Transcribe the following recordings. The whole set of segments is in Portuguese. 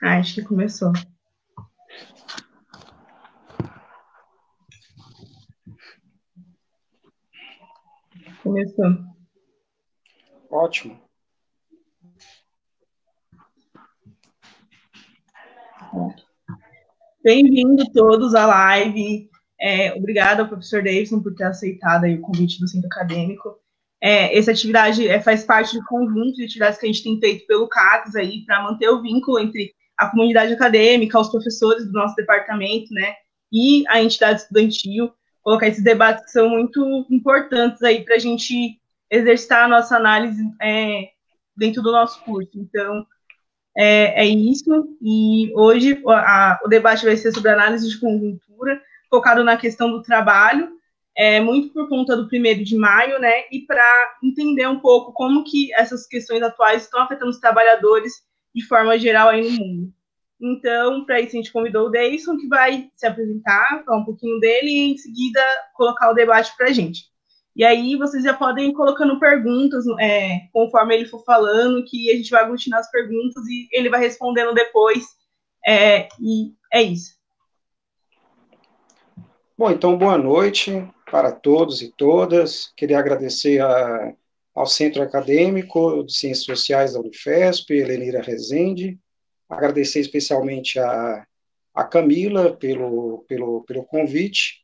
Acho que começou. Começou. Ótimo. Bem-vindo todos à live. Obrigada ao professor Davidson por ter aceitado aí o convite do centro acadêmico. Essa atividade faz parte do conjunto de atividades que a gente tem feito pelo CACS aí para manter o vínculo entre a comunidade acadêmica, os professores do nosso departamento, né, e a entidade estudantil. Colocar esses debates que são muito importantes aí para a gente exercitar a nossa análise dentro do nosso curso. Então, é isso. E hoje o debate vai ser sobre análise de conjuntura, focado na questão do trabalho, muito por conta do 1º de maio, né? E para entender um pouco como que essas questões atuais estão afetando os trabalhadores de forma geral aí no mundo. Então, para isso, a gente convidou o Deison, que vai se apresentar, falar um pouquinho dele e, em seguida, colocar o debate para a gente. E aí vocês já podem ir colocando perguntas conforme ele for falando, que a gente vai aglutinar as perguntas e ele vai respondendo depois. E é isso. Bom, então, boa noite para todos e todas. Queria agradecer ao Centro Acadêmico de Ciências Sociais da Unifesp, Helenira Rezende. Agradecer especialmente a Camila pelo convite.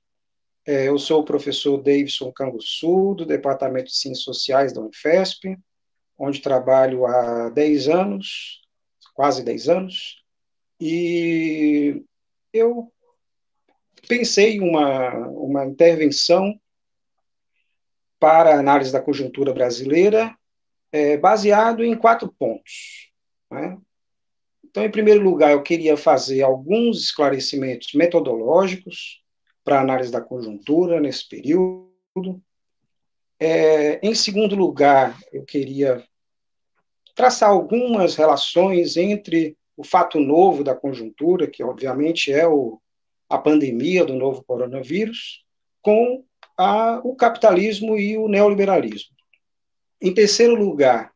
Eu sou o professor Davidson Canguçu, do Departamento de Ciências Sociais da Unifesp, onde trabalho há 10 anos, quase 10 anos, e eu pensei em uma intervenção para a análise da conjuntura brasileira, baseado em 4 pontos. Né? Então, em primeiro lugar, eu queria fazer alguns esclarecimentos metodológicos para a análise da conjuntura nesse período. Em segundo lugar, eu queria traçar algumas relações entre o fato novo da conjuntura, que obviamente é a pandemia do novo coronavírus, com o capitalismo e o neoliberalismo. Em terceiro lugar,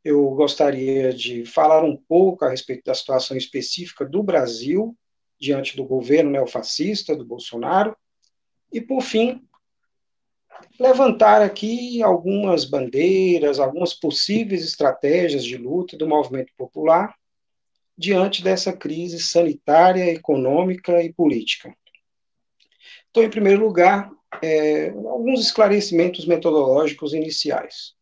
eu gostaria de falar um pouco a respeito da situação específica do Brasil diante do governo neofascista do Bolsonaro. E, por fim, levantar aqui algumas bandeiras, algumas possíveis estratégias de luta do movimento popular diante dessa crise sanitária, econômica e política. Então, em primeiro lugar, alguns esclarecimentos metodológicos iniciais.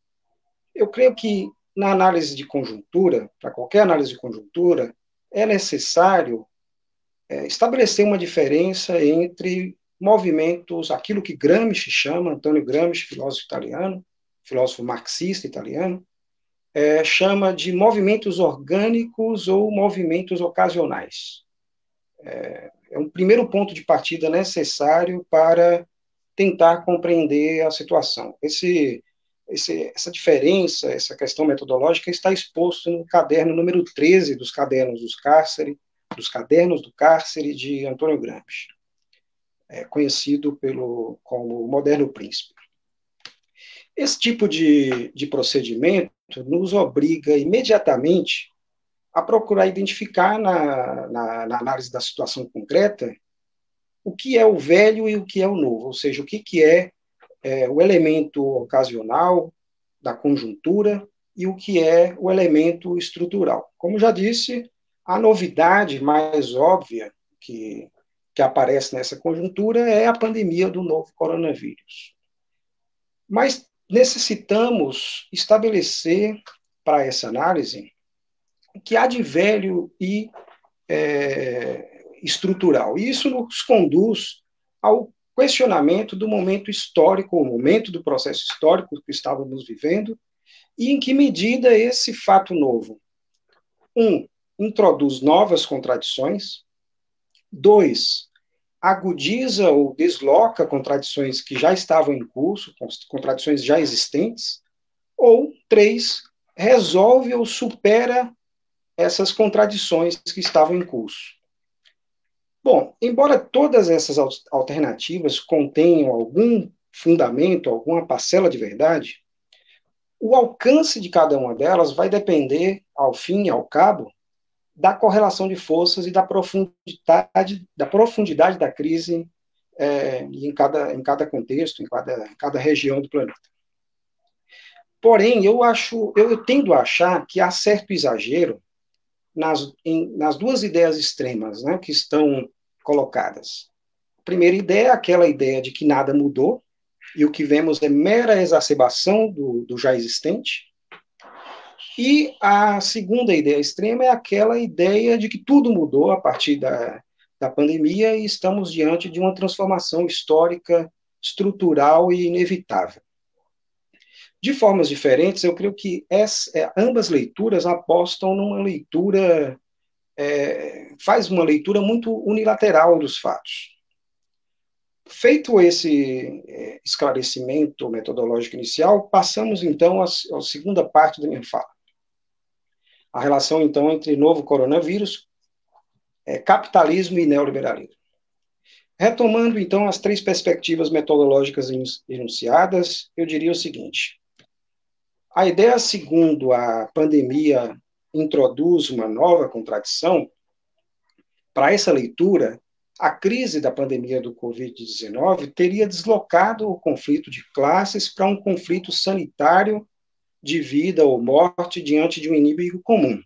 Eu creio que na análise de conjuntura, para qualquer análise de conjuntura, é necessário estabelecer uma diferença entre movimentos, aquilo que Gramsci chama, Antônio Gramsci, filósofo italiano, filósofo marxista italiano, chama de movimentos orgânicos ou movimentos ocasionais. É um primeiro ponto de partida necessário para tentar compreender a situação. Essa diferença, essa questão metodológica está exposto no caderno número 13 dos cadernos do cárcere de Antônio Gramsci, conhecido como Moderno Príncipe. Esse tipo de procedimento nos obriga imediatamente a procurar identificar na análise da situação concreta o que é o velho e o que é o novo, ou seja, o que é o elemento ocasional da conjuntura e o que é o elemento estrutural. Como já disse, a novidade mais óbvia que aparece nessa conjuntura é a pandemia do novo coronavírus. Mas necessitamos estabelecer para essa análise o que há de velho e estrutural. E isso nos conduz ao questionamento do momento histórico, o momento do processo histórico que estávamos vivendo, e em que medida esse fato novo, introduz novas contradições, 2, agudiza ou desloca contradições que já estavam em curso, contradições já existentes, ou 3, resolve ou supera essas contradições que estavam em curso. Bom, embora todas essas alternativas contenham algum fundamento, alguma parcela de verdade, o alcance de cada uma delas vai depender, ao fim e ao cabo, da correlação de forças e da profundidade da crise em cada contexto, em cada região do planeta. Porém, eu tendo a achar que há certo exagero nas duas ideias extremas, né, que estão colocadas. A primeira ideia é aquela ideia de que nada mudou, e o que vemos é mera exacerbação do já existente. E a segunda ideia extrema é aquela ideia de que tudo mudou a partir da pandemia e estamos diante de uma transformação histórica, estrutural e inevitável. De formas diferentes, eu creio que ambas leituras apostam numa leitura, faz uma leitura muito unilateral dos fatos. Feito esse esclarecimento metodológico inicial, passamos então à segunda parte da minha fala. A relação, então, entre novo coronavírus, capitalismo e neoliberalismo. Retomando, então, as três perspectivas metodológicas enunciadas, eu diria o seguinte: a ideia segundo a pandemia introduz uma nova contradição. Para essa leitura, a crise da pandemia do Covid-19 teria deslocado o conflito de classes para um conflito sanitário de vida ou morte diante de um inimigo comum.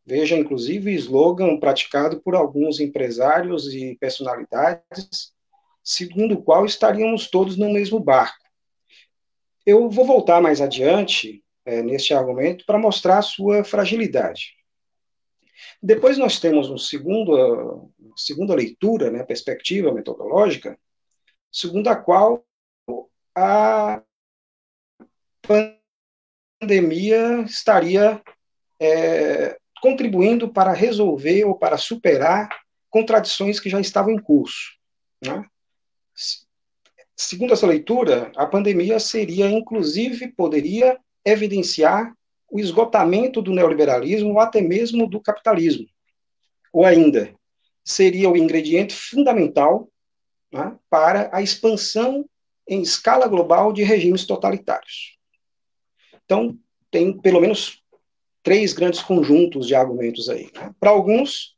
Veja, inclusive, o slogan praticado por alguns empresários e personalidades, segundo o qual estaríamos todos no mesmo barco. Eu vou voltar mais adiante neste argumento para mostrar a sua fragilidade. Depois nós temos uma segunda leitura, né, perspectiva metodológica, segundo a qual a pandemia estaria contribuindo para resolver ou para superar contradições que já estavam em curso, né? Segundo essa leitura, a pandemia poderia evidenciar o esgotamento do neoliberalismo ou até mesmo do capitalismo. Ou ainda, seria o ingrediente fundamental, né, para a expansão em escala global de regimes totalitários. Então, tem pelo menos três grandes conjuntos de argumentos aí, né? Para alguns,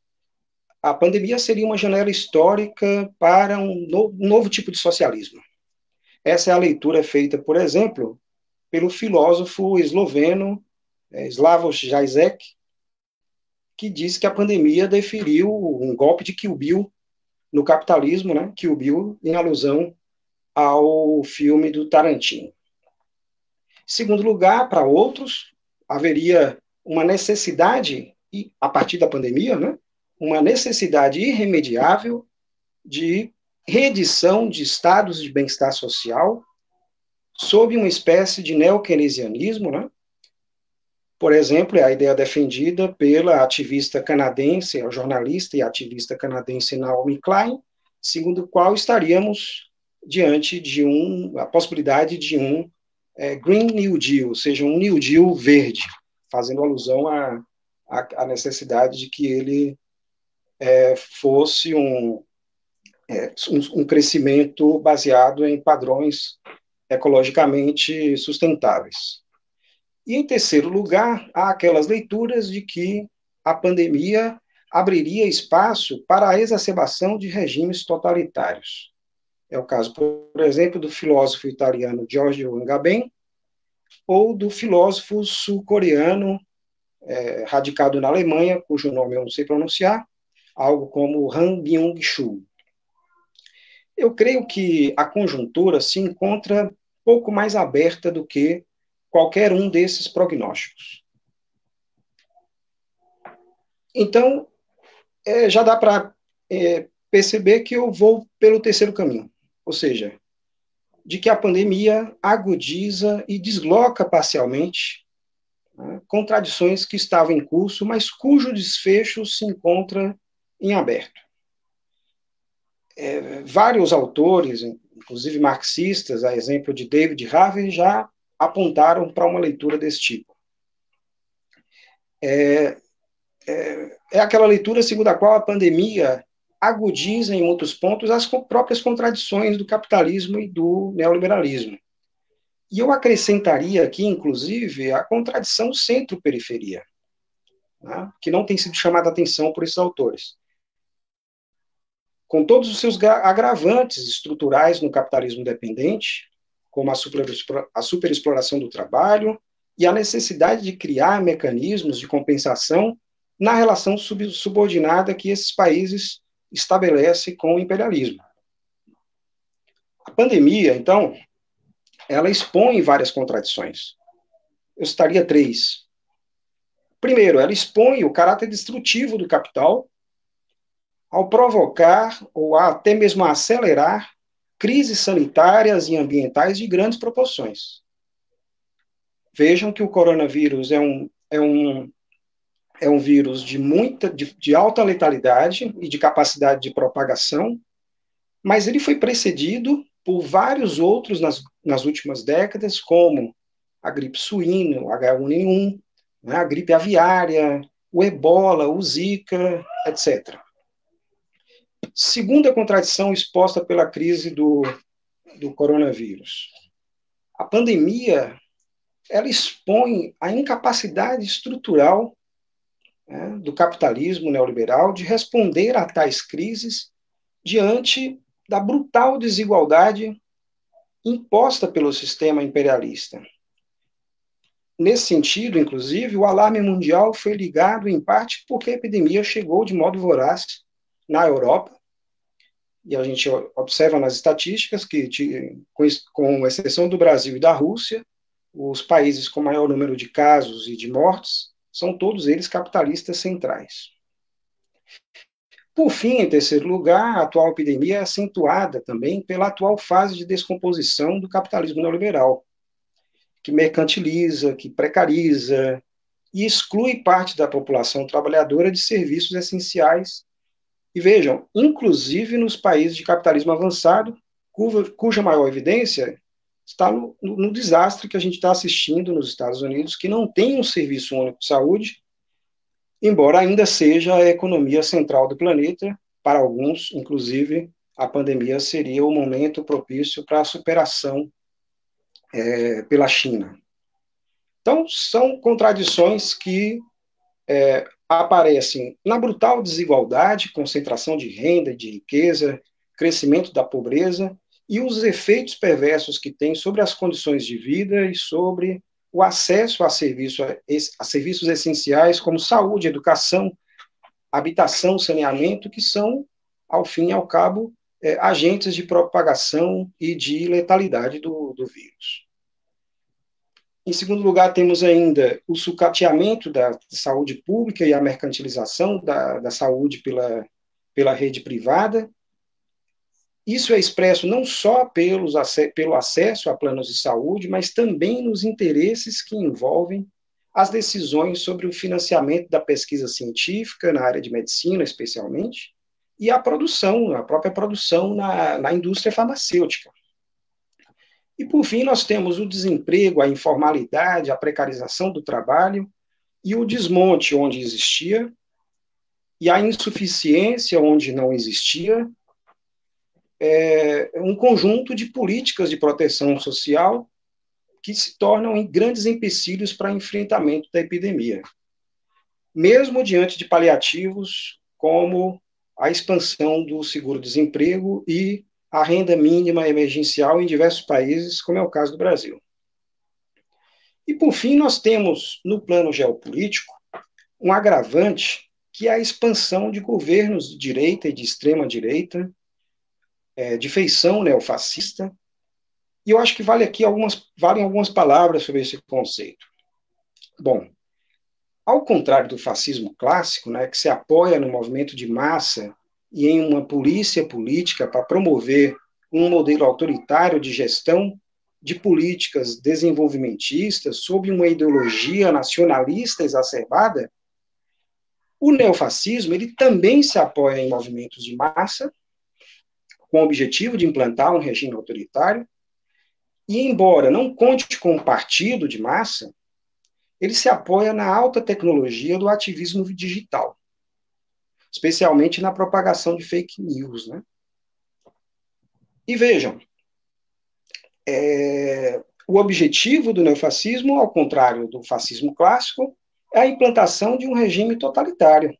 a pandemia seria uma janela histórica para um novo tipo de socialismo. Essa é a leitura feita, por exemplo, pelo filósofo esloveno Slavoj Žižek, que diz que a pandemia deferiu um golpe de Kill Bill no capitalismo, né? Kill Bill em alusão ao filme do Tarantino. Em segundo lugar, para outros, haveria uma necessidade, a partir da pandemia, né? Uma necessidade irremediável de reedição de estados de bem-estar social sob uma espécie de neo-keynesianismo, né? Por exemplo, é a ideia defendida pela ativista canadense, a jornalista e ativista canadense Naomi Klein, segundo o qual estaríamos diante de a possibilidade de um Green New Deal, ou seja, um New Deal verde, fazendo alusão à necessidade de que ele fosse um crescimento baseado em padrões ecologicamente sustentáveis. E, em terceiro lugar, há aquelas leituras de que a pandemia abriria espaço para a exacerbação de regimes totalitários. É o caso, por exemplo, do filósofo italiano Giorgio Agamben ou do filósofo sul-coreano radicado na Alemanha, cujo nome eu não sei pronunciar, algo como Han Byung-chul. Eu creio que a conjuntura se encontra pouco mais aberta do que qualquer um desses prognósticos. Então, já dá para perceber que eu vou pelo terceiro caminho, ou seja, de que a pandemia agudiza e desloca parcialmente, né, contradições que estavam em curso, mas cujo desfecho se encontra em aberto. Vários autores, inclusive marxistas, a exemplo de David Harvey, já apontaram para uma leitura desse tipo. É aquela leitura segundo a qual a pandemia agudiza em muitos pontos as próprias contradições do capitalismo e do neoliberalismo. E eu acrescentaria aqui, inclusive, a contradição centro-periferia. né, que não tem sido chamada a atenção por esses autores. Com todos os seus agravantes estruturais no capitalismo dependente, como a superexploração do trabalho e a necessidade de criar mecanismos de compensação na relação subordinada que esses países estabelecem com o imperialismo. A pandemia, então, ela expõe várias contradições. Eu citaria três. Primeiro, ela expõe o caráter destrutivo do capital ao provocar ou até mesmo acelerar crises sanitárias e ambientais de grandes proporções. Vejam que o coronavírus é um vírus de alta letalidade e de capacidade de propagação, mas ele foi precedido por vários outros nas últimas décadas, como a gripe suína, o H1N1, né, a gripe aviária, o ebola, o zika, etc. Segunda contradição exposta pela crise do coronavírus. A pandemia, ela expõe a incapacidade estrutural, né, do capitalismo neoliberal de responder a tais crises diante da brutal desigualdade imposta pelo sistema imperialista. Nesse sentido, inclusive, o alarme mundial foi ligado, em parte, porque a epidemia chegou de modo voraz na Europa, e a gente observa nas estatísticas que, com exceção do Brasil e da Rússia, os países com maior número de casos e de mortes são todos eles capitalistas centrais. Por fim, em terceiro lugar, a atual epidemia é acentuada também pela atual fase de descomposição do capitalismo neoliberal, que mercantiliza, que precariza e exclui parte da população trabalhadora de serviços essenciais. E vejam, inclusive nos países de capitalismo avançado, cuja maior evidência está no desastre que a gente está assistindo nos Estados Unidos, que não tem um serviço único de saúde, embora ainda seja a economia central do planeta. Para alguns, inclusive, a pandemia seria o momento propício para a superação pela China. Então, são contradições que aparecem na brutal desigualdade, concentração de renda e de riqueza, crescimento da pobreza e os efeitos perversos que tem sobre as condições de vida e sobre o acesso a serviços essenciais como saúde, educação, habitação, saneamento, que são, ao fim e ao cabo, agentes de propagação e de letalidade do vírus. Em segundo lugar, temos ainda o sucateamento da saúde pública e a mercantilização da saúde pela rede privada. Isso é expresso não só pelo acesso a planos de saúde, mas também nos interesses que envolvem as decisões sobre o financiamento da pesquisa científica, na área de medicina, especialmente, e a própria produção na indústria farmacêutica. E, por fim, nós temos o desemprego, a informalidade, a precarização do trabalho e o desmonte onde existia e a insuficiência onde não existia, um conjunto de políticas de proteção social que se tornam grandes empecilhos para enfrentamento da epidemia, mesmo diante de paliativos como a expansão do seguro-desemprego e a renda mínima emergencial em diversos países, como é o caso do Brasil. E, por fim, nós temos, no plano geopolítico, um agravante, que é a expansão de governos de direita e de extrema-direita, de feição neofascista, e eu acho que valem algumas palavras sobre esse conceito. Bom, ao contrário do fascismo clássico, né, que se apoia no movimento de massa e em uma polícia política para promover um modelo autoritário de gestão de políticas desenvolvimentistas sob uma ideologia nacionalista exacerbada, o neofascismo ele também se apoia em movimentos de massa, com o objetivo de implantar um regime autoritário, e embora não conte com um partido de massa, ele se apoia na alta tecnologia do ativismo digital, especialmente na propagação de fake news, né? E vejam, o objetivo do neofascismo, ao contrário do fascismo clássico, é a implantação de um regime totalitário,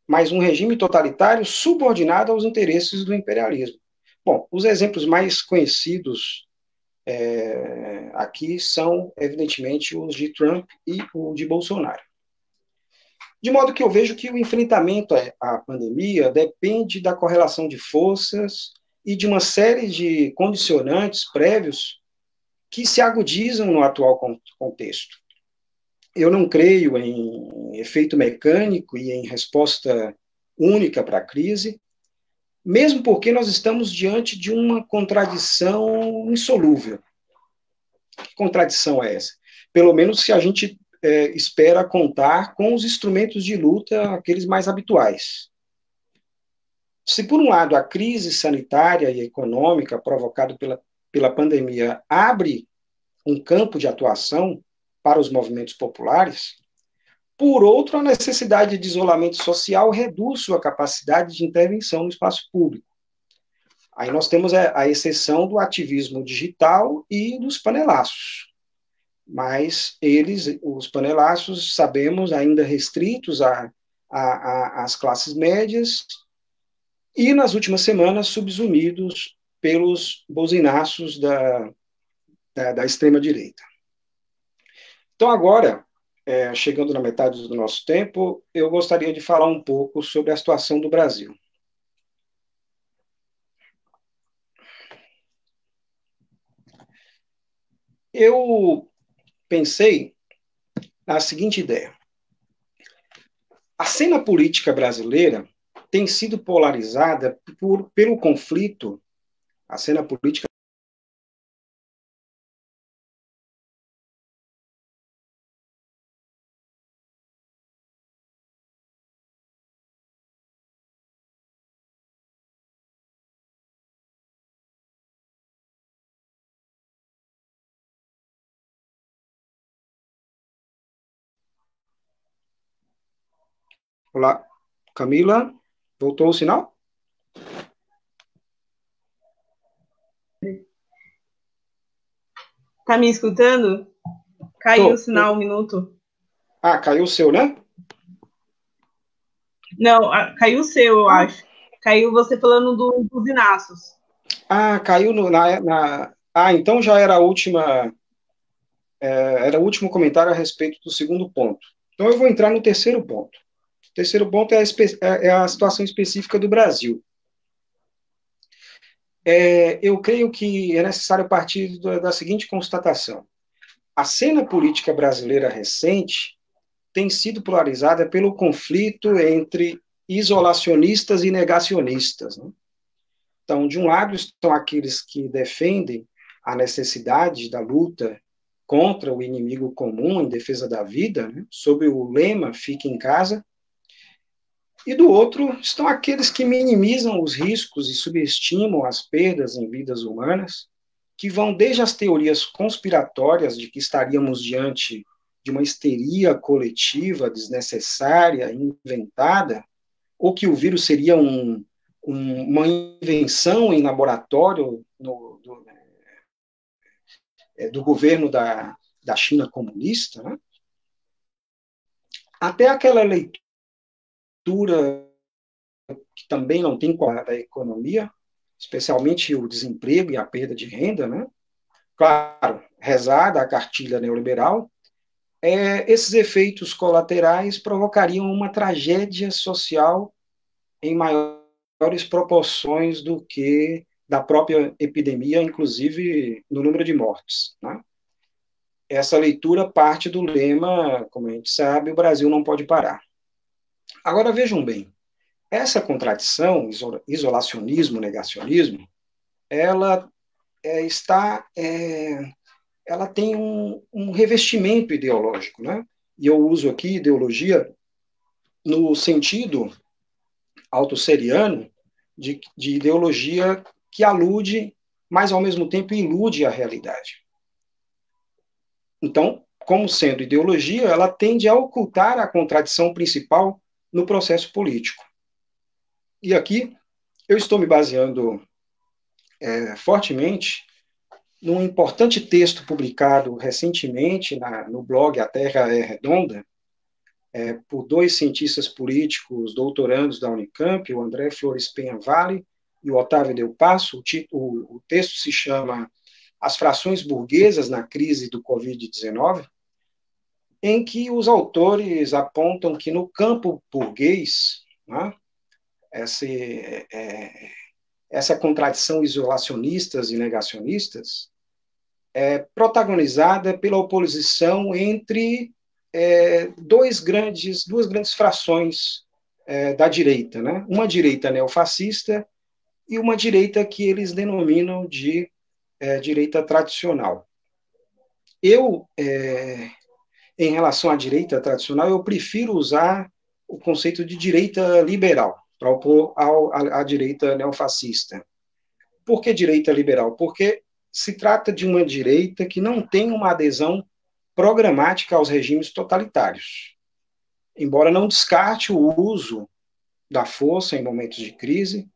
mas um regime totalitário subordinado aos interesses do imperialismo. Bom, os exemplos mais conhecidos aqui são, evidentemente, os de Trump e o de Bolsonaro. De modo que eu vejo que o enfrentamento à pandemia depende da correlação de forças e de uma série de condicionantes prévios que se agudizam no atual contexto. Eu não creio em efeito mecânico e em resposta única para a crise, mesmo porque nós estamos diante de uma contradição insolúvel. Que contradição é essa? Pelo menos se a gente espera contar com os instrumentos de luta, aqueles mais habituais. Se, por um lado, a crise sanitária e econômica provocada pela pandemia abre um campo de atuação para os movimentos populares, por outro, a necessidade de isolamento social reduz sua capacidade de intervenção no espaço público. Aí nós temos a exceção do ativismo digital e dos panelaços. Mas eles, os panelaços, sabemos, ainda restritos às classes médias e, nas últimas semanas, subsumidos pelos buzinaços da extrema-direita. Então, agora, chegando na metade do nosso tempo, eu gostaria de falar um pouco sobre a situação do Brasil. Eu pensei na seguinte ideia. A cena política brasileira tem sido polarizada pelo conflito, a cena política Olá, Camila, voltou o sinal? Tá me escutando? Caiu o sinal um minuto. Ah, caiu o seu, né? Não, caiu o seu, eu acho. Caiu você falando dos buzinaços. Ah, caiu então já era a última. Era o último comentário a respeito do segundo ponto. Então eu vou entrar no terceiro ponto. O terceiro ponto é a situação específica do Brasil. Eu creio que é necessário partir da seguinte constatação. A cena política brasileira recente tem sido polarizada pelo conflito entre isolacionistas e negacionistas, né? Então, de um lado estão aqueles que defendem a necessidade da luta contra o inimigo comum em defesa da vida, né, sob o lema Fique em Casa, e do outro estão aqueles que minimizam os riscos e subestimam as perdas em vidas humanas, que vão desde as teorias conspiratórias de que estaríamos diante de uma histeria coletiva desnecessária, inventada, ou que o vírus seria uma invenção em laboratório do governo da China comunista, né? Até aquela leitura que também não tem com a economia, especialmente o desemprego e a perda de renda, né? Claro, rezada a cartilha neoliberal, esses efeitos colaterais provocariam uma tragédia social em maiores proporções do que da própria epidemia, inclusive no número de mortes, né? Essa leitura parte do lema, como a gente sabe, o Brasil não pode parar. Agora vejam bem, essa contradição, isolacionismo, negacionismo, ela ela tem um revestimento ideológico, né? E eu uso aqui ideologia no sentido autosseriano de ideologia que alude, mas ao mesmo tempo ilude a realidade. Então, como sendo ideologia, ela tende a ocultar a contradição principal no processo político. E aqui eu estou me baseando fortemente num importante texto publicado recentemente no blog A Terra é Redonda, por dois cientistas políticos doutorandos da Unicamp, o André Flores Penha Vale e o Otávio Del Passo. O texto se chama As Frações Burguesas na Crise do Covid-19, em que os autores apontam que no campo burguês, né, essa contradição isolacionistas e negacionistas é protagonizada pela oposição entre duas grandes frações da direita, né? Uma direita neofascista e uma direita que eles denominam de direita tradicional. Em relação à direita tradicional, eu prefiro usar o conceito de direita liberal, para opor à direita neofascista. Por que direita liberal? Porque se trata de uma direita que não tem uma adesão programática aos regimes totalitários, embora não descarte o uso da força em momentos de crise.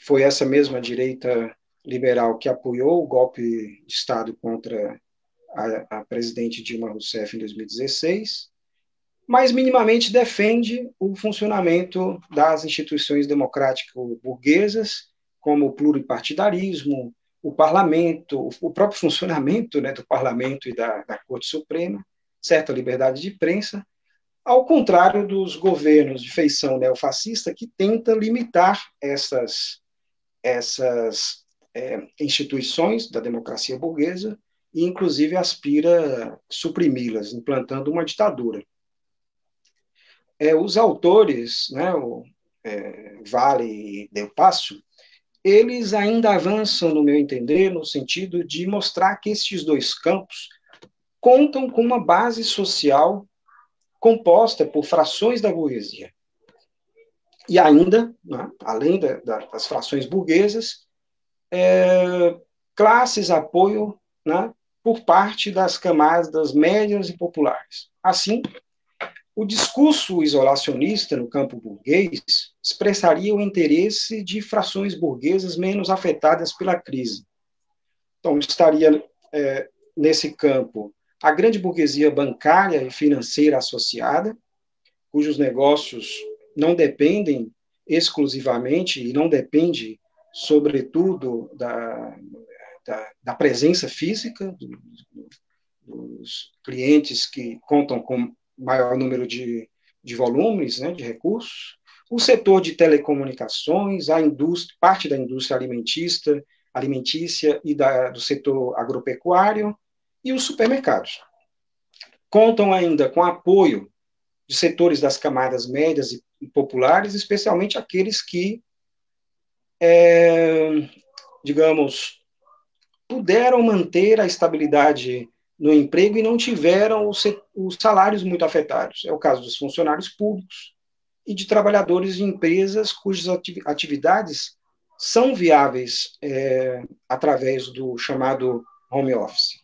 Foi essa mesma direita liberal que apoiou o golpe de Estado contra a presidente Dilma Rousseff em 2016, mas minimamente defende o funcionamento das instituições democrático-burguesas, como o pluripartidarismo, o parlamento, o próprio funcionamento, né, do parlamento e da Corte Suprema, certa liberdade de imprensa, ao contrário dos governos de feição neofascista que tentam limitar essas instituições da democracia burguesa e, inclusive, aspira suprimi-las, implantando uma ditadura. Os autores, né, Vale e Del Passo, eles ainda avançam, no meu entender, no sentido de mostrar que estes dois campos contam com uma base social composta por frações da burguesia. E ainda, né, além das frações burguesas, classes apoio, né, por parte das camadas médias e populares. Assim, o discurso isolacionista no campo burguês expressaria o interesse de frações burguesas menos afetadas pela crise. Então, estaria nesse campo a grande burguesia bancária e financeira associada, cujos negócios não dependem exclusivamente e não depende, sobretudo, da presença física dos clientes que contam com maior número de volumes, né, de recursos, o setor de telecomunicações, a indústria, parte da indústria alimentícia e do setor agropecuário e os supermercados. Contam ainda com apoio de setores das camadas médias e populares, especialmente aqueles que, digamos, puderam manter a estabilidade no emprego e não tiveram os salários muito afetados. É o caso dos funcionários públicos e de trabalhadores de empresas cujas atividades são viáveis através do chamado home office.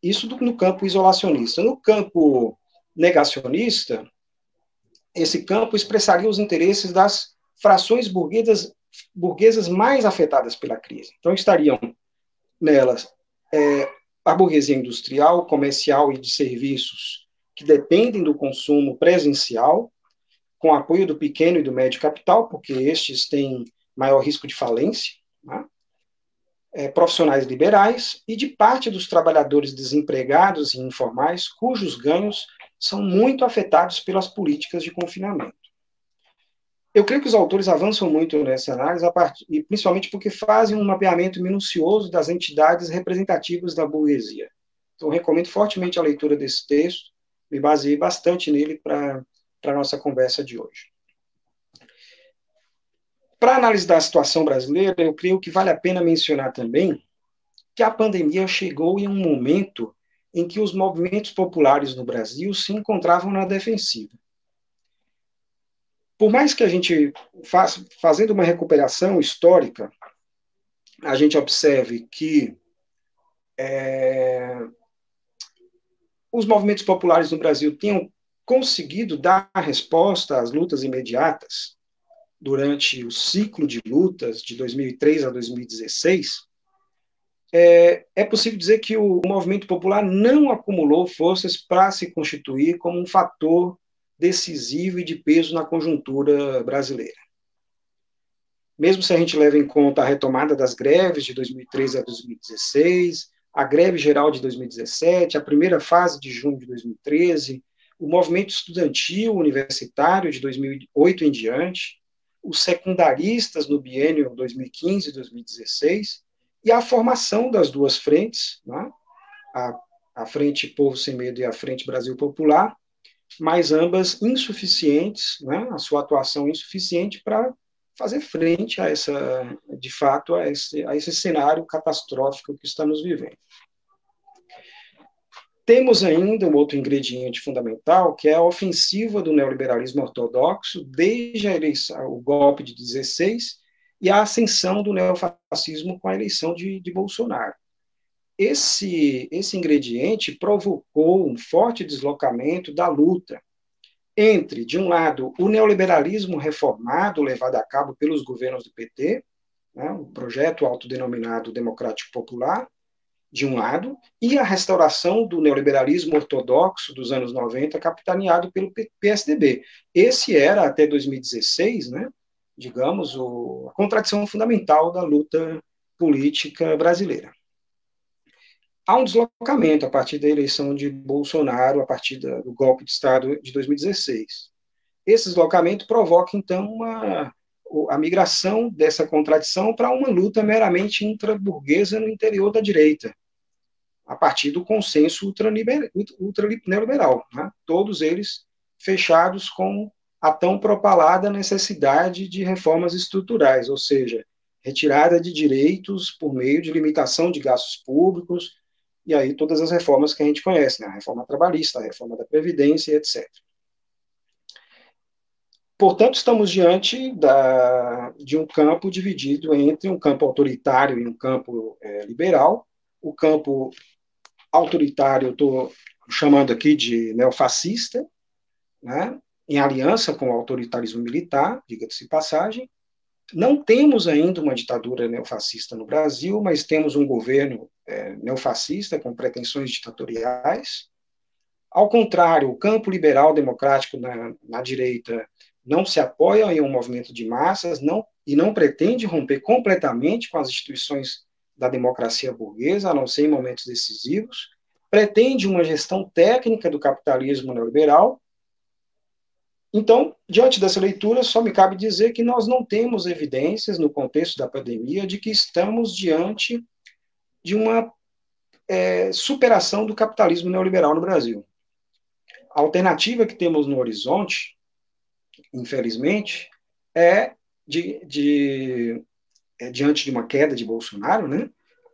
Isso no campo isolacionista. No campo negacionista, esse campo expressaria os interesses das frações burguesas mais afetadas pela crise. Então, estariam nelas a burguesia industrial, comercial e de serviços que dependem do consumo presencial, com apoio do pequeno e do médio capital, porque estes têm maior risco de falência, né? Profissionais liberais e de parte dos trabalhadores desempregados e informais, cujos ganhos são muito afetados pelas políticas de confinamento. Eu creio que os autores avançam muito nessa análise, e principalmente porque fazem um mapeamento minucioso das entidades representativas da burguesia. Então, recomendo fortemente a leitura desse texto, me baseei bastante nele para a nossa conversa de hoje. Para a análise da situação brasileira, eu creio que vale a pena mencionar também que a pandemia chegou em um momento em que os movimentos populares no Brasil se encontravam na defensiva. Por mais que a gente, fazendo uma recuperação histórica, a gente observe que os movimentos populares no Brasil tenham conseguido dar resposta às lutas imediatas durante o ciclo de lutas de 2003 a 2016, é possível dizer que o movimento popular não acumulou forças para se constituir como um fator decisivo e de peso na conjuntura brasileira. Mesmo se a gente leva em conta a retomada das greves de 2013 a 2016, a greve geral de 2017, a primeira fase de junho de 2013, o movimento estudantil universitário de 2008 em diante, os secundaristas no biênio 2015 e 2016, e a formação das duas frentes, né? a Frente Povo Sem Medo e a Frente Brasil Popular, mas ambas insuficientes, né? A sua atuação insuficiente para fazer frente a essa, de fato, a esse cenário catastrófico que estamos vivendo. Temos ainda um outro ingrediente fundamental, que é a ofensiva do neoliberalismo ortodoxo, desde a eleição, o golpe de 16 e a ascensão do neofascismo com a eleição de Bolsonaro. Esse ingrediente provocou um forte deslocamento da luta entre, de um lado, o neoliberalismo reformado levado a cabo pelos governos do PT, né, o projeto autodenominado Democrático Popular, de um lado, e a restauração do neoliberalismo ortodoxo dos anos 90, capitaneado pelo PSDB. Esse era, até 2016, né, digamos, a contradição fundamental da luta política brasileira. Há um deslocamento a partir da eleição de Bolsonaro, a partir do golpe de Estado de 2016. Esse deslocamento provoca, então, a migração dessa contradição para uma luta meramente intraburguesa no interior da direita, a partir do consenso ultraneoliberal, né? Todos eles fechados com a tão propalada necessidade de reformas estruturais, ou seja, retirada de direitos por meio de limitação de gastos públicos, e aí todas as reformas que a gente conhece, né? A reforma trabalhista, a reforma da Previdência, etc. Portanto, estamos diante de um campo dividido entre um campo autoritário e um campo liberal. O campo autoritário, eu estou chamando aqui de neofascista, né? Em aliança com o autoritarismo militar, diga-se de passagem. Não temos ainda uma ditadura neofascista no Brasil, mas temos um governo neofascista com pretensões ditatoriais. Ao contrário, o campo liberal democrático na direita não se apoia em um movimento de massas e não pretende romper completamente com as instituições da democracia burguesa, a não ser em momentos decisivos. Pretende uma gestão técnica do capitalismo neoliberal. Então, diante dessa leitura, só me cabe dizer que nós não temos evidências, no contexto da pandemia, de que estamos diante de uma superação do capitalismo neoliberal no Brasil. A alternativa que temos no horizonte, infelizmente, diante de uma queda de Bolsonaro, né?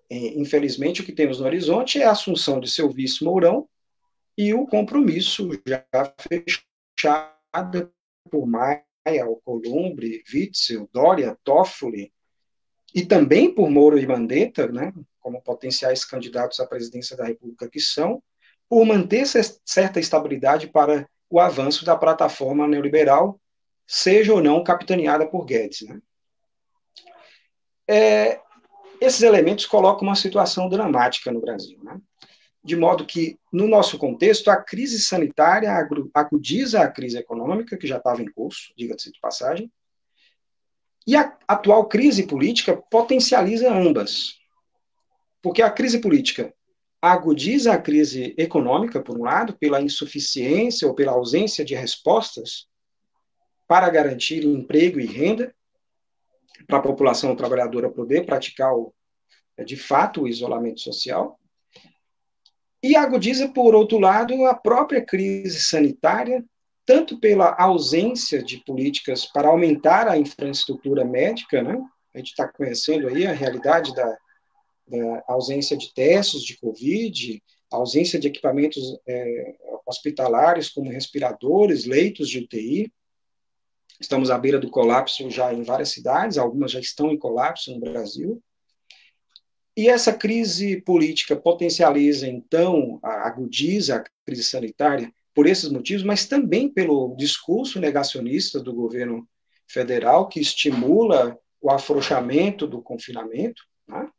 Infelizmente, o que temos no horizonte é a assunção de seu vice Mourão e o compromisso já fechado por Maia, Alcolumbre, Witzel, Dória, Toffoli, e também por Moro e Mandetta, né, como potenciais candidatos à presidência da República que são, por manter certa estabilidade para o avanço da plataforma neoliberal, seja ou não capitaneada por Guedes. Né? Esses elementos colocam uma situação dramática no Brasil, né? De modo que, no nosso contexto, a crise sanitária agudiza a crise econômica, que já estava em curso, diga-se de passagem, e a atual crise política potencializa ambas. Porque a crise política agudiza a crise econômica, por um lado, pela insuficiência ou pela ausência de respostas para garantir emprego e renda para a população trabalhadora poder praticar, de fato, o isolamento social. E agudiza, por outro lado, a própria crise sanitária, tanto pela ausência de políticas para aumentar a infraestrutura médica, né? A gente está conhecendo aí a realidade da ausência de testes de Covid, a ausência de equipamentos hospitalares como respiradores, leitos de UTI. Estamos à beira do colapso já em várias cidades, algumas já estão em colapso no Brasil. E essa crise política potencializa, então, agudiza a crise sanitária por esses motivos, mas também pelo discurso negacionista do governo federal, que estimula o afrouxamento do confinamento, né?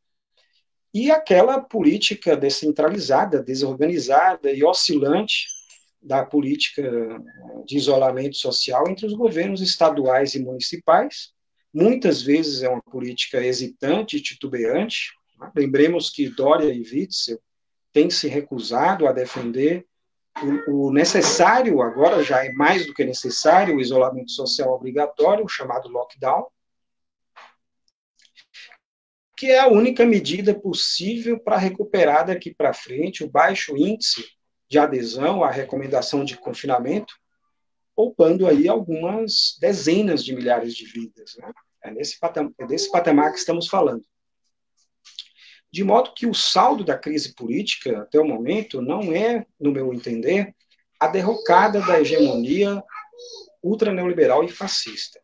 e aquela política descentralizada, desorganizada e oscilante da política de isolamento social entre os governos estaduais e municipais. Muitas vezes é uma política hesitante e titubeante. Lembremos que Dória e Witzel têm se recusado a defender o necessário, agora já é mais do que necessário, o isolamento social obrigatório, o chamado lockdown, que é a única medida possível para recuperar daqui para frente o baixo índice de adesão à recomendação de confinamento, poupando aí algumas dezenas de milhares de vidas. Né? É desse patamar que estamos falando. De modo que o saldo da crise política, até o momento, não é, no meu entender, a derrocada da hegemonia ultraneoliberal e fascista.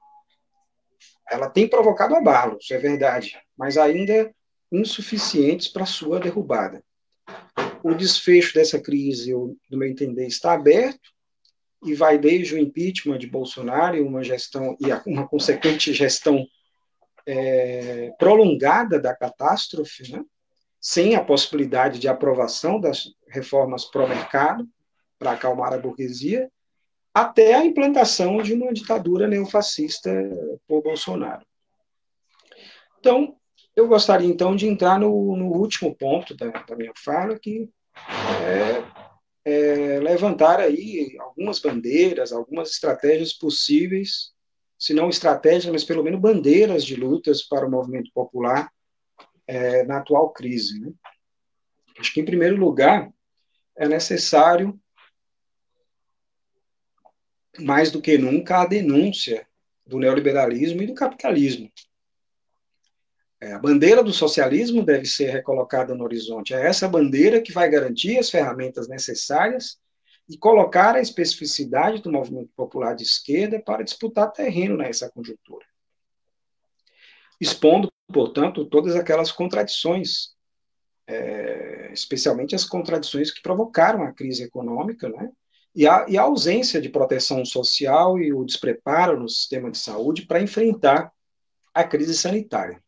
Ela tem provocado abalos, é verdade, mas ainda insuficientes para sua derrubada. O desfecho dessa crise, no meu entender, está aberto e vai desde o impeachment de Bolsonaro e uma consequente gestão prolongada da catástrofe, né? Sem a possibilidade de aprovação das reformas pró-mercado para acalmar a burguesia, até a implantação de uma ditadura neofascista por Bolsonaro. Então, eu gostaria, então, de entrar no último ponto da minha fala, que é levantar aí algumas bandeiras, algumas estratégias possíveis, se não estratégias, mas pelo menos bandeiras de lutas para o movimento popular na atual crise. Né? Acho que, em primeiro lugar, é necessário, mais do que nunca, a denúncia do neoliberalismo e do capitalismo. A bandeira do socialismo deve ser recolocada no horizonte. É essa bandeira que vai garantir as ferramentas necessárias e colocar a especificidade do movimento popular de esquerda para disputar terreno nessa conjuntura. Expondo, portanto, todas aquelas contradições, especialmente as contradições que provocaram a crise econômica, né? E a ausência de proteção social e o despreparo no sistema de saúde para enfrentar a crise sanitária.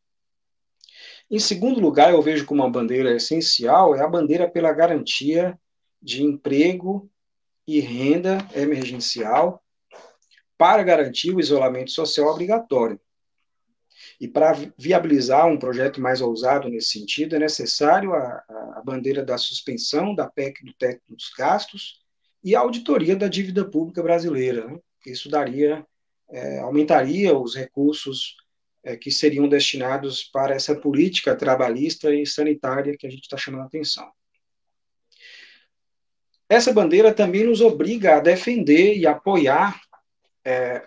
Em segundo lugar, eu vejo como uma bandeira essencial a bandeira pela garantia de emprego e renda emergencial para garantir o isolamento social obrigatório. E para viabilizar um projeto mais ousado nesse sentido, é necessário a bandeira da suspensão da PEC do teto dos gastos e a auditoria da dívida pública brasileira. Né? Isso aumentaria os recursos que seriam destinados para essa política trabalhista e sanitária que a gente está chamando a atenção. Essa bandeira também nos obriga a defender e apoiar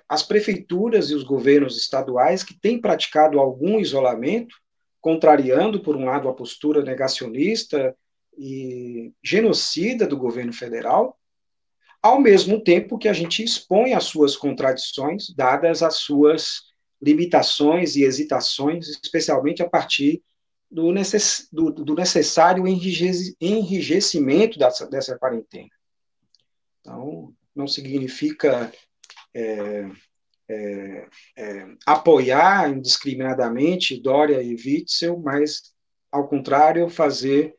as prefeituras e os governos estaduais que têm praticado algum isolamento, contrariando, por um lado, a postura negacionista e genocida do governo federal, ao mesmo tempo que a gente expõe as suas contradições, dadas as suas limitações e hesitações, especialmente a partir do necessário enrijecimento dessa quarentena. Então, não significa apoiar indiscriminadamente Dória e Witzel, mas, ao contrário, fazer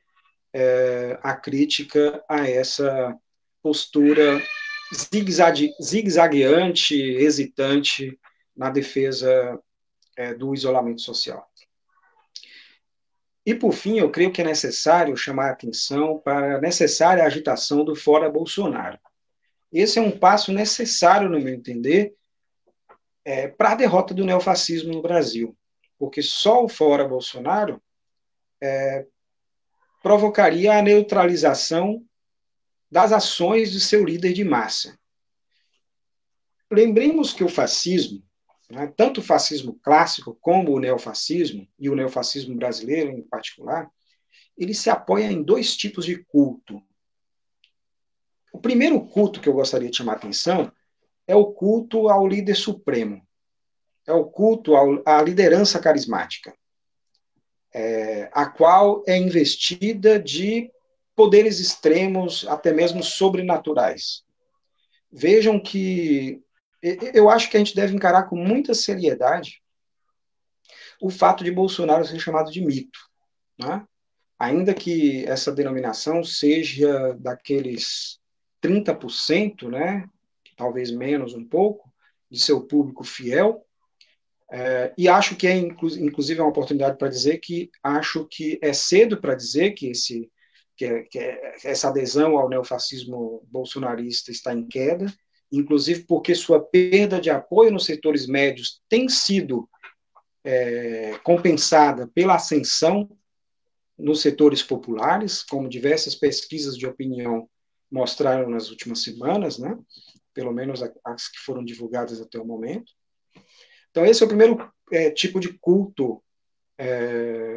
a crítica a essa postura zigue-zagueante, hesitante na defesa do isolamento social. E, por fim, eu creio que é necessário chamar a atenção para a necessária agitação do fora Bolsonaro. Esse é um passo necessário, no meu entender, para a derrota do neofascismo no Brasil, porque só o fora Bolsonaro provocaria a neutralização das ações de seu líder de massa. Lembremos que o fascismo, né, tanto o fascismo clássico como o neofascismo, e o neofascismo brasileiro em particular, ele se apoia em dois tipos de culto. O primeiro culto que eu gostaria de chamar a atenção é o culto ao líder supremo, é o culto à liderança carismática, a qual é investida de poderes extremos, até mesmo sobrenaturais. Vejam que eu acho que a gente deve encarar com muita seriedade o fato de Bolsonaro ser chamado de mito. Né? ainda que essa denominação seja daqueles 30%, né, talvez menos um pouco, de seu público fiel, e acho que inclusive, é uma oportunidade para dizer que acho que é cedo para dizer que essa adesão ao neofascismo bolsonarista está em queda, inclusive porque sua perda de apoio nos setores médios tem sido compensada pela ascensão nos setores populares, como diversas pesquisas de opinião mostraram nas últimas semanas, né? Pelo menos as que foram divulgadas até o momento. Então, esse é o primeiro tipo de culto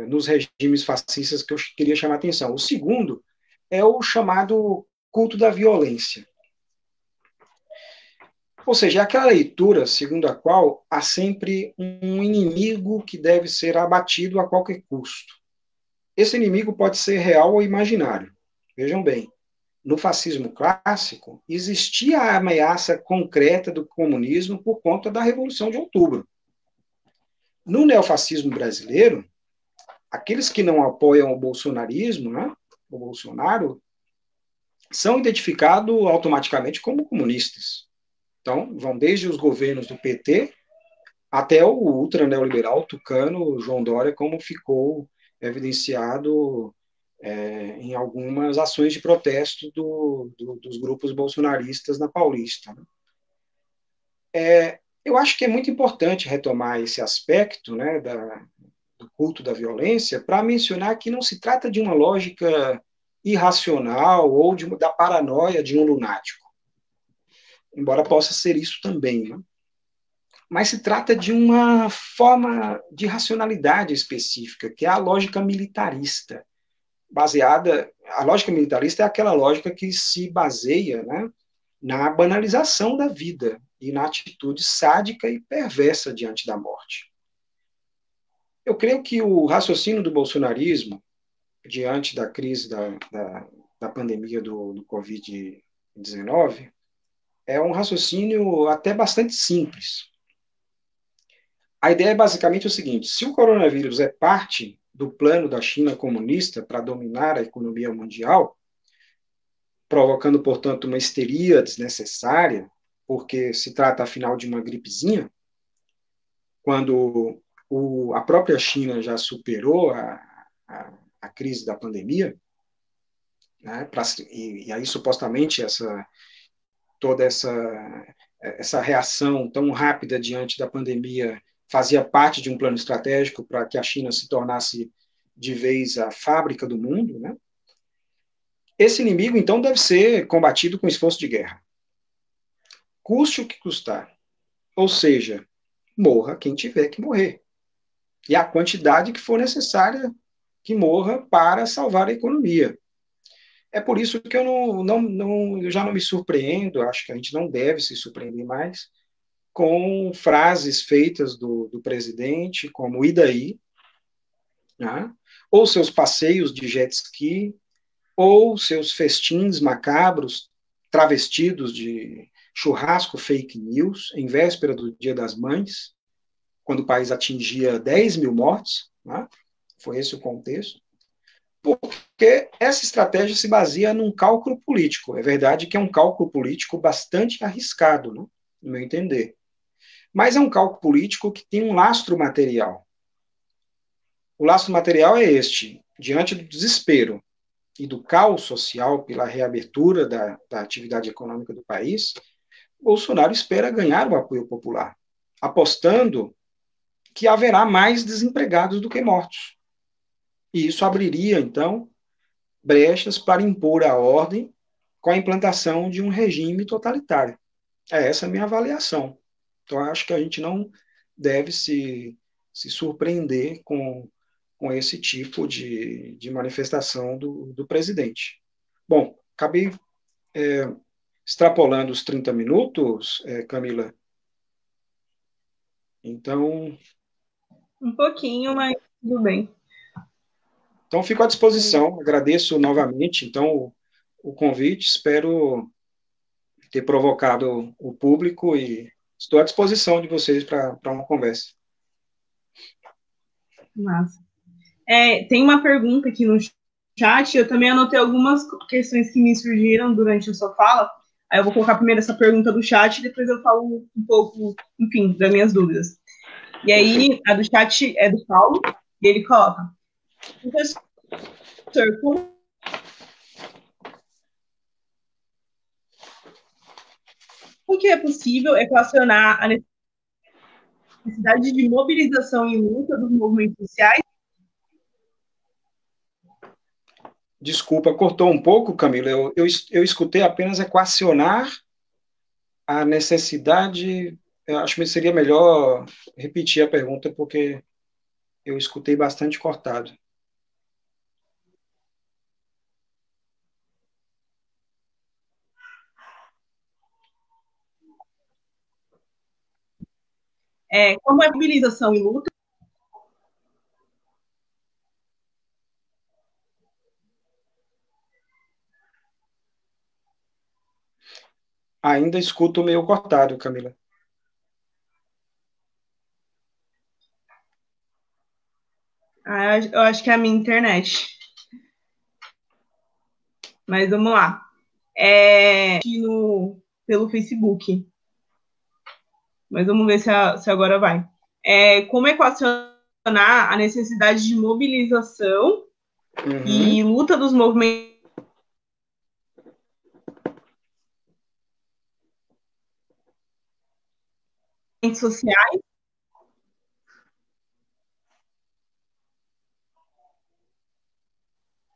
nos regimes fascistas que eu queria chamar a atenção. O segundo é o chamado culto da violência. Ou seja, é aquela leitura segundo a qual há sempre um inimigo que deve ser abatido a qualquer custo. Esse inimigo pode ser real ou imaginário. Vejam bem, no fascismo clássico, existia a ameaça concreta do comunismo por conta da Revolução de Outubro. No neofascismo brasileiro, aqueles que não apoiam o bolsonarismo, né, o Bolsonaro, são identificados automaticamente como comunistas. Então, vão desde os governos do PT até o ultra neoliberal tucano João Dória, como ficou evidenciado em algumas ações de protesto dos grupos bolsonaristas na Paulista. Eu acho que é muito importante retomar esse aspecto, né, do culto da violência para mencionar que não se trata de uma lógica irracional ou da paranoia de um lunático, embora possa ser isso também, né? Mas se trata de uma forma de racionalidade específica, que é a lógica militarista, a lógica militarista é aquela lógica que se baseia, né, na banalização da vida e na atitude sádica e perversa diante da morte. Eu creio que o raciocínio do bolsonarismo, diante da crise da pandemia do Covid-19, é um raciocínio até bastante simples. A ideia é basicamente o seguinte: se o coronavírus é parte do plano da China comunista para dominar a economia mundial, provocando, portanto, uma histeria desnecessária, porque se trata, afinal, de uma gripezinha, quando a própria China já superou a crise da pandemia, né, e aí, supostamente, toda essa reação tão rápida diante da pandemia fazia parte de um plano estratégico para que a China se tornasse de vez a fábrica do mundo, né? Esse inimigo, então, deve ser combatido com esforço de guerra. Custe o que custar. Ou seja, morra quem tiver que morrer. E a quantidade que for necessária que morra para salvar a economia. É por isso que eu já não me surpreendo, acho que a gente não deve se surpreender mais, com frases feitas do presidente, como "e daí?", né? Ou seus passeios de jet ski, ou seus festins macabros travestidos de churrasco fake news, em véspera do Dia das Mães, quando o país atingia 10 mil mortes, né? Foi esse o contexto. Porque essa estratégia se baseia num cálculo político. É verdade que é um cálculo político bastante arriscado, né? No meu entender. Mas é um cálculo político que tem um lastro material. O lastro material é este: diante do desespero e do caos social pela reabertura da atividade econômica do país, Bolsonaro espera ganhar o apoio popular, apostando que haverá mais desempregados do que mortos. E isso abriria, então, brechas para impor a ordem com a implantação de um regime totalitário. É essa a minha avaliação. Então, acho que a gente não deve se surpreender com esse tipo de manifestação do presidente. Bom, acabei extrapolando os 30 minutos, Camila. Então, Um pouquinho, mas tudo bem. então, fico à disposição. Agradeço novamente, então, o convite. Espero ter provocado o público e estou à disposição de vocês para uma conversa. Massa. Tem uma pergunta aqui no chat, eu também anotei algumas questões que me surgiram durante a sua fala. Aí eu vou colocar primeiro essa pergunta do chat e depois eu falo um pouco, enfim, das minhas dúvidas. E aí, a do chat é do Paulo, e ele coloca: professor, como que é possível equacionar a necessidade de mobilização e luta dos movimentos sociais? Desculpa, cortou um pouco, Camila. Eu escutei apenas equacionar a necessidade. Eu acho que seria melhor repetir a pergunta, porque eu escutei bastante cortado. Como é mobilização e luta? Ainda escuto meio cortado, Camila. Eu acho que é a minha internet. Mas vamos lá. Pelo Facebook. Mas vamos ver se agora vai. Como equacionar a necessidade de mobilização e luta dos movimentos sociais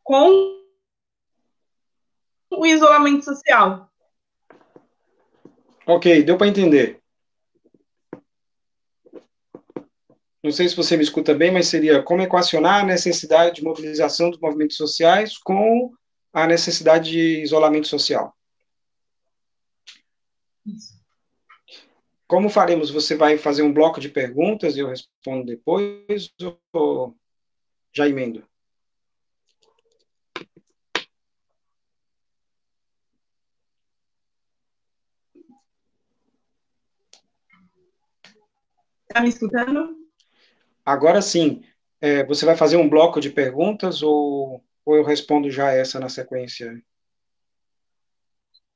com o isolamento social. Ok, deu para entender. Não sei se você me escuta bem, mas seria como equacionar a necessidade de mobilização dos movimentos sociais com a necessidade de isolamento social. Isso. Como faremos? Você vai fazer um bloco de perguntas e eu respondo depois ou já emendo? Está me escutando? Agora sim. Você vai fazer um bloco de perguntas ou eu respondo já essa na sequência?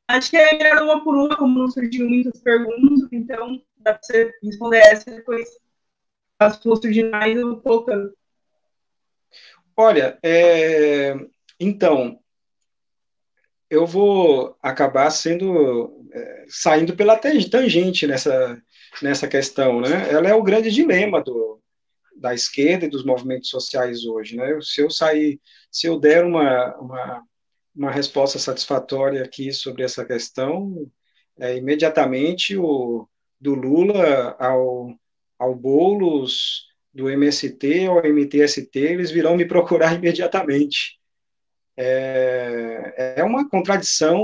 Acho que é melhor uma por uma, como não surgiu muitas perguntas, então dá para você responder essa depois. Se for surgir mais, eu vou colocando. Olha, então, eu vou acabar saindo pela tangente nessa questão, né? Ela é o grande dilema da esquerda e dos movimentos sociais hoje, né? Se eu der uma resposta satisfatória aqui sobre essa questão, imediatamente do Lula ao Boulos, do MST ao MTST, eles virão me procurar imediatamente. É uma contradição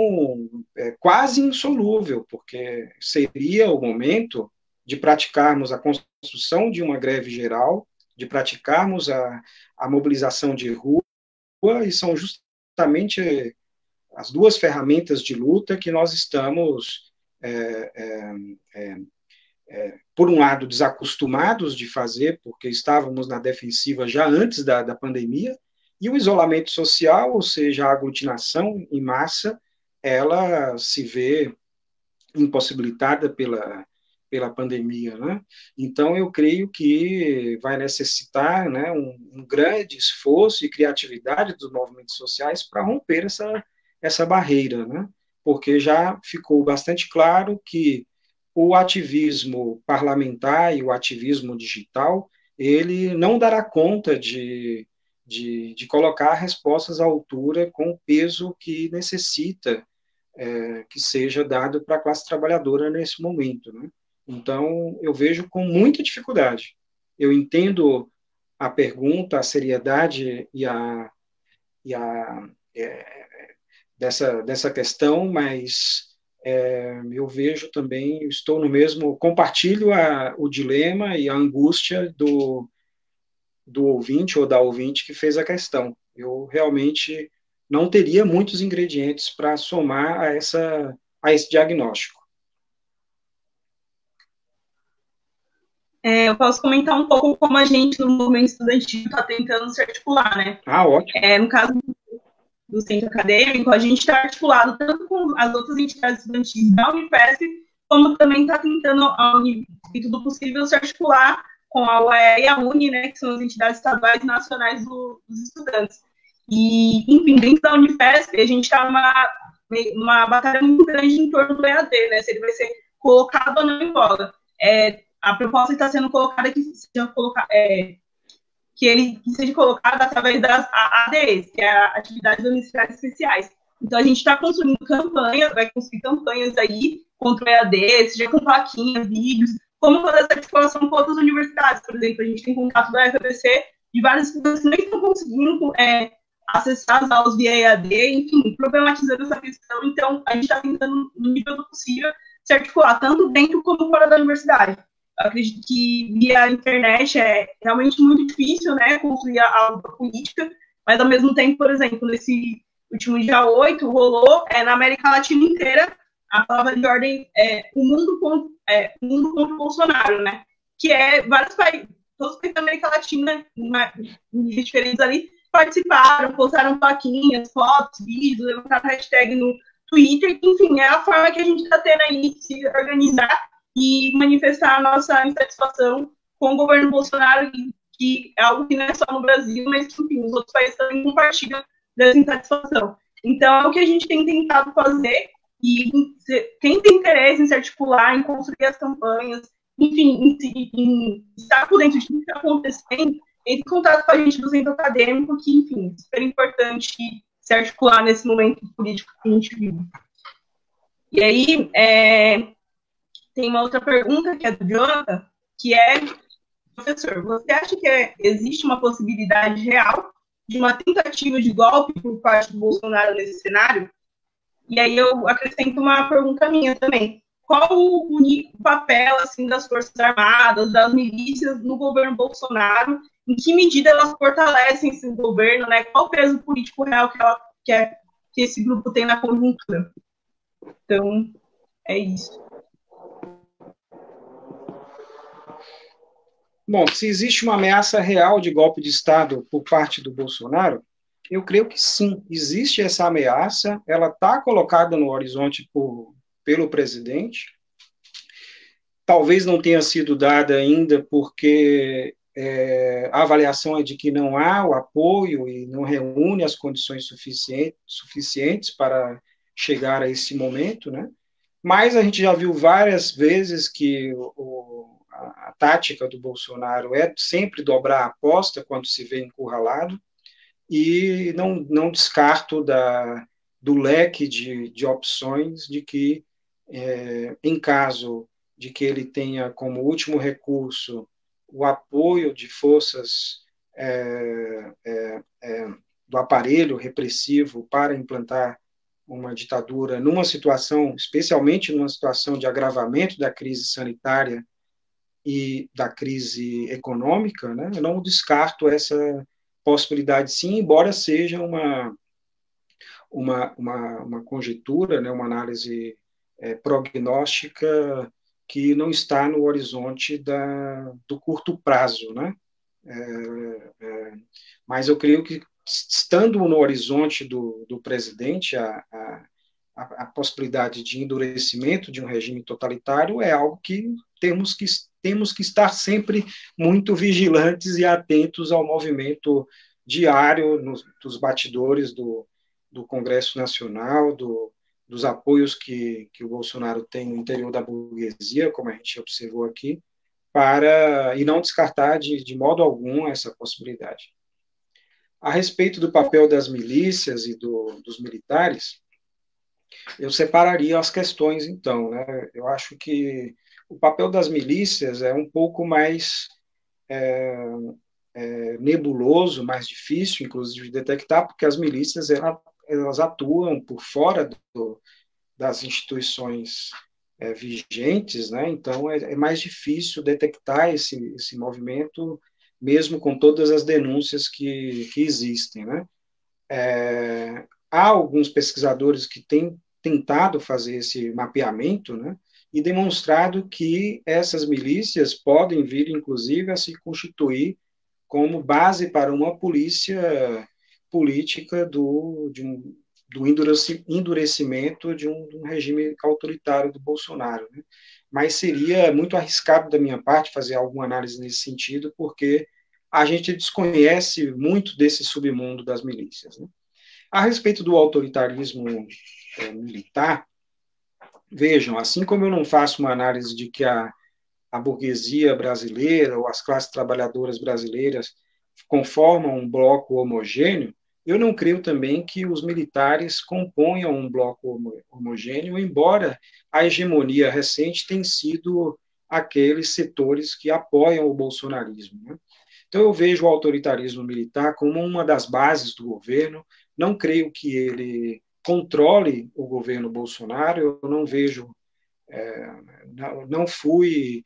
quase insolúvel, porque seria o momento de praticarmos a construção de uma greve geral, de praticarmos a mobilização de rua, e são justamente as duas ferramentas de luta que nós estamos, por um lado, desacostumados de fazer, porque estávamos na defensiva já antes da pandemia, e o isolamento social, ou seja, a aglutinação em massa, ela se vê impossibilitada pela pandemia, né? Então, eu creio que vai necessitar, né, um grande esforço e criatividade dos movimentos sociais para romper essa barreira, né? Porque já ficou bastante claro que o ativismo parlamentar e o ativismo digital, ele não dará conta de colocar respostas à altura com o peso que necessita que seja dado para a classe trabalhadora nesse momento, né? Então, eu vejo com muita dificuldade. Eu entendo a pergunta, a seriedade dessa questão, mas eu vejo também, estou no mesmo, compartilho o dilema e a angústia do ouvinte ou da ouvinte que fez a questão. Eu realmente não teria muitos ingredientes para somar a esse diagnóstico. Eu posso comentar um pouco como a gente, no movimento estudantil, está tentando se articular, né? Ah, ótimo. No caso, do centro acadêmico, a gente está articulado tanto com as outras entidades estudantis da Unifesp, como também está tentando, ao nível do possível, se articular com a UEE e a UNE, né, que são as entidades estaduais e nacionais dos estudantes. E, enfim, dentro da Unifesp, a gente está numa batalha muito grande em torno do EAD, né, se ele vai ser colocado ou não em voga. A proposta está sendo colocada que ele seja colocado através das ADEs, que é a Atividades Domiciliares Especiais. Então, a gente está construindo campanhas, vai construir campanhas aí contra o EAD, seja com plaquinhas, vídeos, como fazer essa articulação com outras universidades. Por exemplo, a gente tem contato da FABC de várias estudantes que nem estão conseguindo acessar as aulas via EAD, enfim, problematizando essa questão. Então, a gente está tentando, no nível do possível, se articular, tanto dentro como fora da universidade. Eu acredito que via internet é realmente muito difícil, né, construir a política, mas ao mesmo tempo, por exemplo, nesse último dia 8, rolou na América Latina inteira a palavra de ordem o mundo contra o Bolsonaro, né, que vários países, todos os países da América Latina, em diferentes ali, participaram, postaram plaquinhas, fotos, vídeos, levantaram hashtag no Twitter, enfim, é a forma que a gente está tendo aí de se organizar e manifestar a nossa insatisfação com o governo Bolsonaro, que é algo que não é só no Brasil, mas que, enfim, os outros países também compartilham dessa insatisfação. Então, é o que a gente tem tentado fazer, e quem tem interesse em se articular, em construir as campanhas, enfim, em estar por dentro de tudo que está acontecendo, entre em contato com a gente do centro acadêmico, que, enfim, é super importante se articular nesse momento político que a gente vive. E aí, tem uma outra pergunta, que é do Jonathan, que é, professor, você acha que existe uma possibilidade real de uma tentativa de golpe por parte do Bolsonaro nesse cenário? E aí eu acrescento uma pergunta minha também. Qual o papel assim, das Forças Armadas, das milícias no governo Bolsonaro? Em que medida elas fortalecem esse governo? Né? Qual o peso político real que esse grupo tem na conjuntura? Então, é isso. Bom, se existe uma ameaça real de golpe de Estado por parte do Bolsonaro, eu creio que sim, existe essa ameaça, ela está colocada no horizonte pelo presidente, talvez não tenha sido dada ainda porque a avaliação é de que não há o apoio e não reúne as condições suficientes para chegar a esse momento, né? Mas a gente já viu várias vezes que a tática do Bolsonaro é sempre dobrar a aposta quando se vê encurralado, e não descarto do leque de opções de que, em caso de que ele tenha como último recurso o apoio de forças do aparelho repressivo para implantar uma ditadura numa situação, especialmente numa situação de agravamento da crise sanitária e da crise econômica, né? Eu não descarto essa possibilidade sim, embora seja uma conjectura, né? Uma análise prognóstica que não está no horizonte do curto prazo, né? Mas eu creio que, estando no horizonte do presidente, a possibilidade de endurecimento de um regime totalitário é algo que temos que estar sempre muito vigilantes e atentos ao movimento diário dos bastidores do Congresso Nacional, dos apoios que o Bolsonaro tem no interior da burguesia, como a gente observou aqui, e não descartar de modo algum essa possibilidade. A respeito do papel das milícias e dos militares, eu separaria as questões, então, né? Eu acho que o papel das milícias é um pouco mais nebuloso, mais difícil, inclusive, de detectar, porque as milícias elas atuam por fora das instituições vigentes, né? Então é mais difícil detectar esse movimento, mesmo com todas as denúncias que existem, né? Há alguns pesquisadores que têm tentado fazer esse mapeamento, né? E demonstrado que essas milícias podem vir, inclusive, a se constituir como base para uma polícia política do endurecimento de um regime autoritário do Bolsonaro, né? Mas seria muito arriscado da minha parte fazer alguma análise nesse sentido, porque a gente desconhece muito desse submundo das milícias, né? A respeito do autoritarismo militar, vejam, assim como eu não faço uma análise de que a burguesia brasileira ou as classes trabalhadoras brasileiras conformam um bloco homogêneo, eu não creio também que os militares componham um bloco homogêneo, embora a hegemonia recente tenha sido aqueles setores que apoiam o bolsonarismo, né? Então, eu vejo o autoritarismo militar como uma das bases do governo. Não creio que ele controle o governo Bolsonaro. Eu não vejo, não fui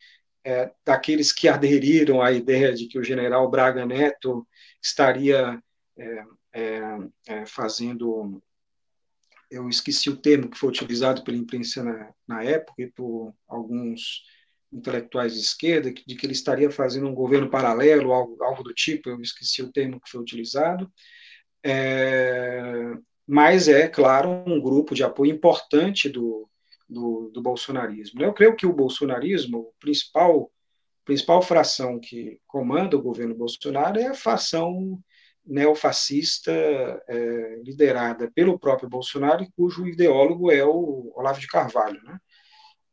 daqueles que aderiram à ideia de que o general Braga Neto estaria fazendo. Eu esqueci o termo que foi utilizado pela imprensa na época e por alguns intelectuais de esquerda, de que ele estaria fazendo um governo paralelo, algo do tipo, eu esqueci o termo que foi utilizado, mas claro, um grupo de apoio importante do bolsonarismo. Eu creio que o bolsonarismo, a principal fração que comanda o governo Bolsonaro é a fação neofascista liderada pelo próprio Bolsonaro e cujo ideólogo é o Olavo de Carvalho, né?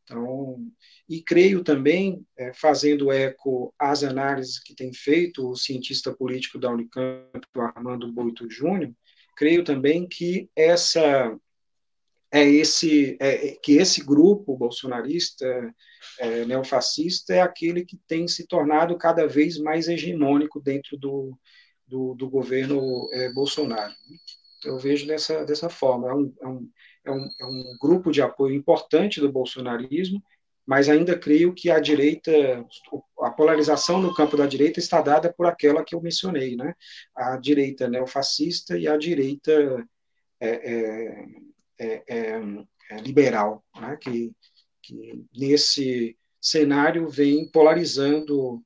Então, e creio também, fazendo eco às análises que tem feito o cientista político da Unicamp, o Armando Boito Júnior, creio também que que esse grupo bolsonarista, neofascista, é aquele que tem se tornado cada vez mais hegemônico dentro do governo Bolsonaro. Eu vejo dessa forma. É um grupo de apoio importante do bolsonarismo, mas ainda creio que a direita, a polarização no campo da direita está dada por aquela que eu mencionei, né? A direita neofascista e a direita liberal, né? Que nesse cenário vem polarizando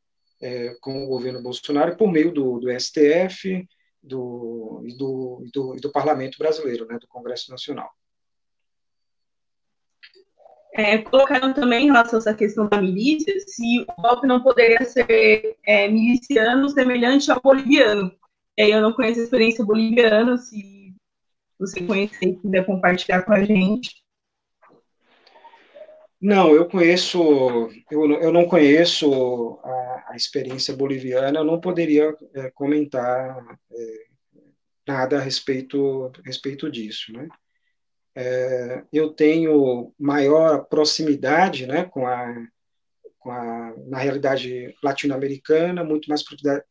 com o governo Bolsonaro por meio do STF e do Parlamento Brasileiro, né? Do Congresso Nacional. Colocaram também em relação a essa questão da milícia, se o golpe não poderia ser miliciano semelhante ao boliviano. Eu não conheço a experiência boliviana, se você conhecer e quiser compartilhar com a gente. Não, eu não conheço a experiência boliviana, eu não poderia comentar nada a respeito disso, né? Eu tenho maior proximidade, né, na realidade latino-americana, muito mais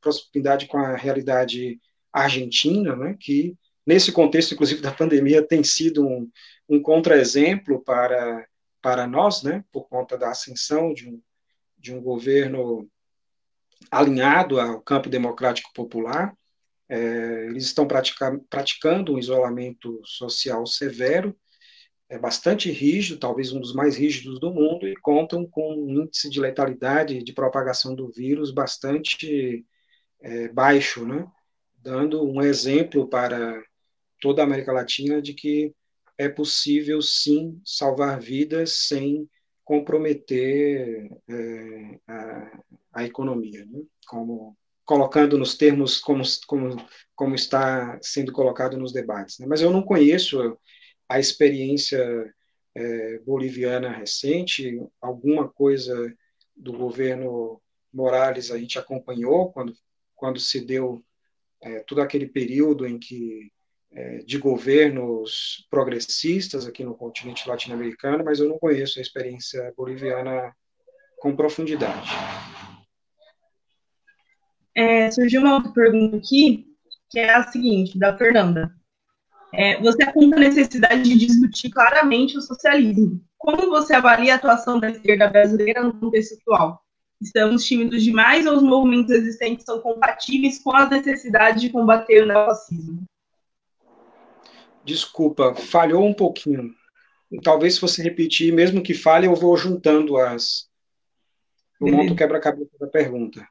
proximidade com a realidade argentina, né, que nesse contexto, inclusive, da pandemia, tem sido um contra-exemplo para nós, né, por conta da ascensão de um governo alinhado ao campo democrático popular. Eles estão praticando um isolamento social severo, bastante rígido, talvez um dos mais rígidos do mundo, e contam com um índice de letalidade de propagação do vírus bastante baixo, né? Dando um exemplo para toda a América Latina de que é possível, sim, salvar vidas sem comprometer a economia, né? Colocando nos termos como está sendo colocado nos debates, né? Mas eu não conheço a experiência boliviana recente, alguma coisa do governo Morales a gente acompanhou quando se deu todo aquele período em que de governos progressistas aqui no continente latino-americano, mas eu não conheço a experiência boliviana com profundidade. Surgiu uma outra pergunta aqui, que é a seguinte, da Fernanda. Você aponta a necessidade de discutir claramente o socialismo. Como você avalia a atuação da esquerda brasileira no contexto atual? Estamos tímidos demais ou os movimentos existentes são compatíveis com as necessidades de combater o neofascismo? Desculpa, falhou um pouquinho. Talvez se você repetir, mesmo que falhe, eu vou juntando eu monto o quebra-cabeça da pergunta.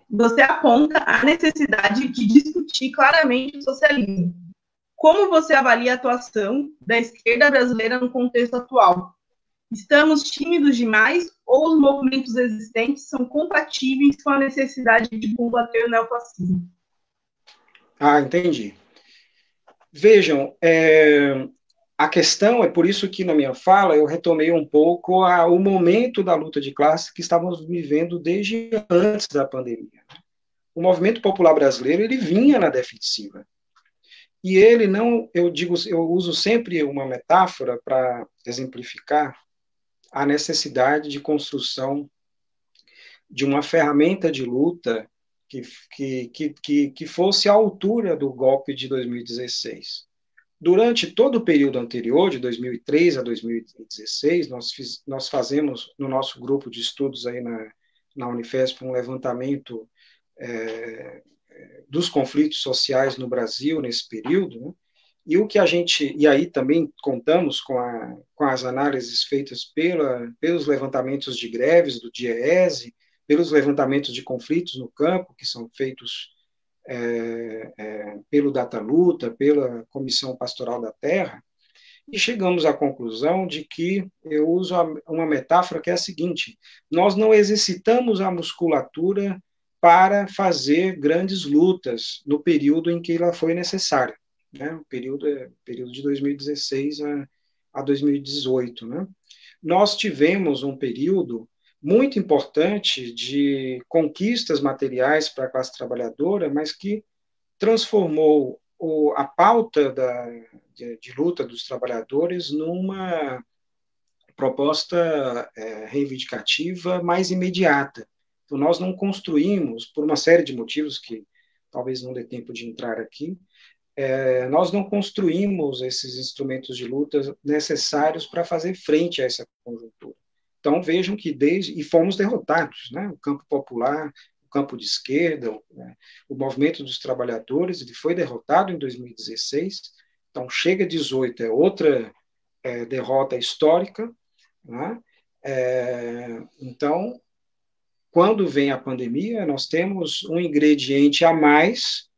você aponta a necessidade de discutir claramente o socialismo. Como você avalia a atuação da esquerda brasileira no contexto atual? Estamos tímidos demais ou os movimentos existentes são compatíveis com a necessidade de combater o neofascismo? Entendi. Vejam, a questão é por isso que na minha fala eu retomei um pouco o momento da luta de classe que estávamos vivendo desde antes da pandemia. O movimento popular brasileiro ele vinha na defensiva. E ele não, eu uso sempre uma metáfora para exemplificar a necessidade de construção de uma ferramenta de luta que fosse à altura do golpe de 2016. Durante todo o período anterior, de 2003 a 2016, nós fazemos no nosso grupo de estudos aí na Unifesp um levantamento dos conflitos sociais no Brasil nesse período, né? E aí também contamos com as análises feitas pelos levantamentos de greves do DIEESE, pelos levantamentos de conflitos no campo, que são feitos pelo Dataluta, pela Comissão Pastoral da Terra, e chegamos à conclusão de que eu uso uma metáfora que é a seguinte: nós não exercitamos a musculatura para fazer grandes lutas no período em que ela foi necessária, né? O período de 2016 a 2018, né? Nós tivemos um período muito importante de conquistas materiais para a classe trabalhadora, mas que transformou a pauta de luta dos trabalhadores numa proposta reivindicativa mais imediata. Então, nós não construímos, por uma série de motivos que talvez não dê tempo de entrar aqui, nós não construímos esses instrumentos de luta necessários para fazer frente a essa conjuntura. Então, vejam que e fomos derrotados, né? O campo popular, o campo de esquerda, o movimento dos trabalhadores, ele foi derrotado em 2016, então chega 18, é outra derrota histórica, né? Então, quando vem a pandemia, nós temos um ingrediente a mais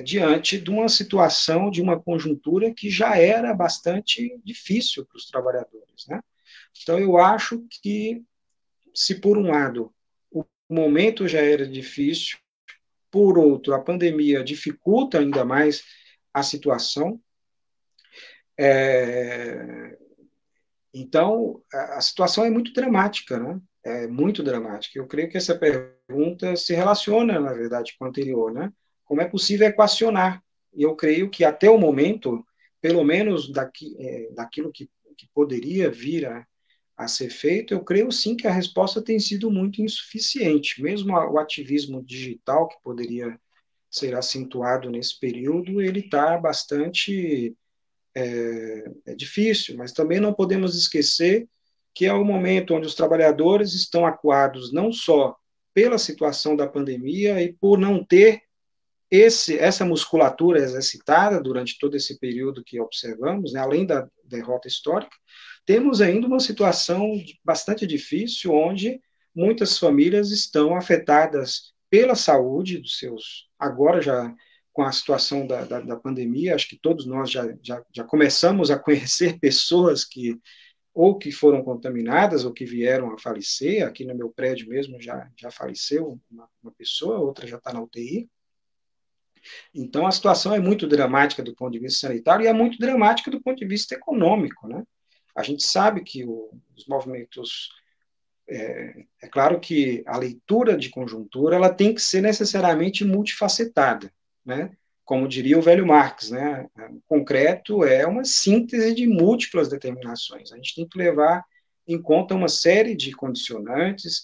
diante de uma situação, de uma conjuntura que já era bastante difícil para os trabalhadores, né? Então, eu acho que, se por um lado o momento já era difícil, por outro, a pandemia dificulta ainda mais a situação. Então, a situação é muito dramática, né? É muito dramática. Eu creio que essa pergunta se relaciona, na verdade, com a anterior, né? Como é possível equacionar? E eu creio que, até o momento, pelo menos daquilo que poderia vir a ser feito, eu creio sim que a resposta tem sido muito insuficiente. Mesmo o ativismo digital, que poderia ser acentuado nesse período, ele está bastante difícil, mas também não podemos esquecer que é o momento onde os trabalhadores estão acuados não só pela situação da pandemia e por não ter essa musculatura exercitada durante todo esse período que observamos, né, além da derrota histórica, temos ainda uma situação bastante difícil, onde muitas famílias estão afetadas pela saúde dos seus, agora já com a situação da pandemia, acho que todos nós já começamos a conhecer pessoas que ou que foram contaminadas ou que vieram a falecer. Aqui no meu prédio mesmo já faleceu uma pessoa, outra já está na UTI. Então, a situação é muito dramática do ponto de vista sanitário e é muito dramática do ponto de vista econômico, né? A gente sabe que os movimentos... É claro que a leitura de conjuntura ela tem que ser necessariamente multifacetada, né? Como diria o velho Marx, né? O concreto é uma síntese de múltiplas determinações. A gente tem que levar em conta uma série de condicionantes,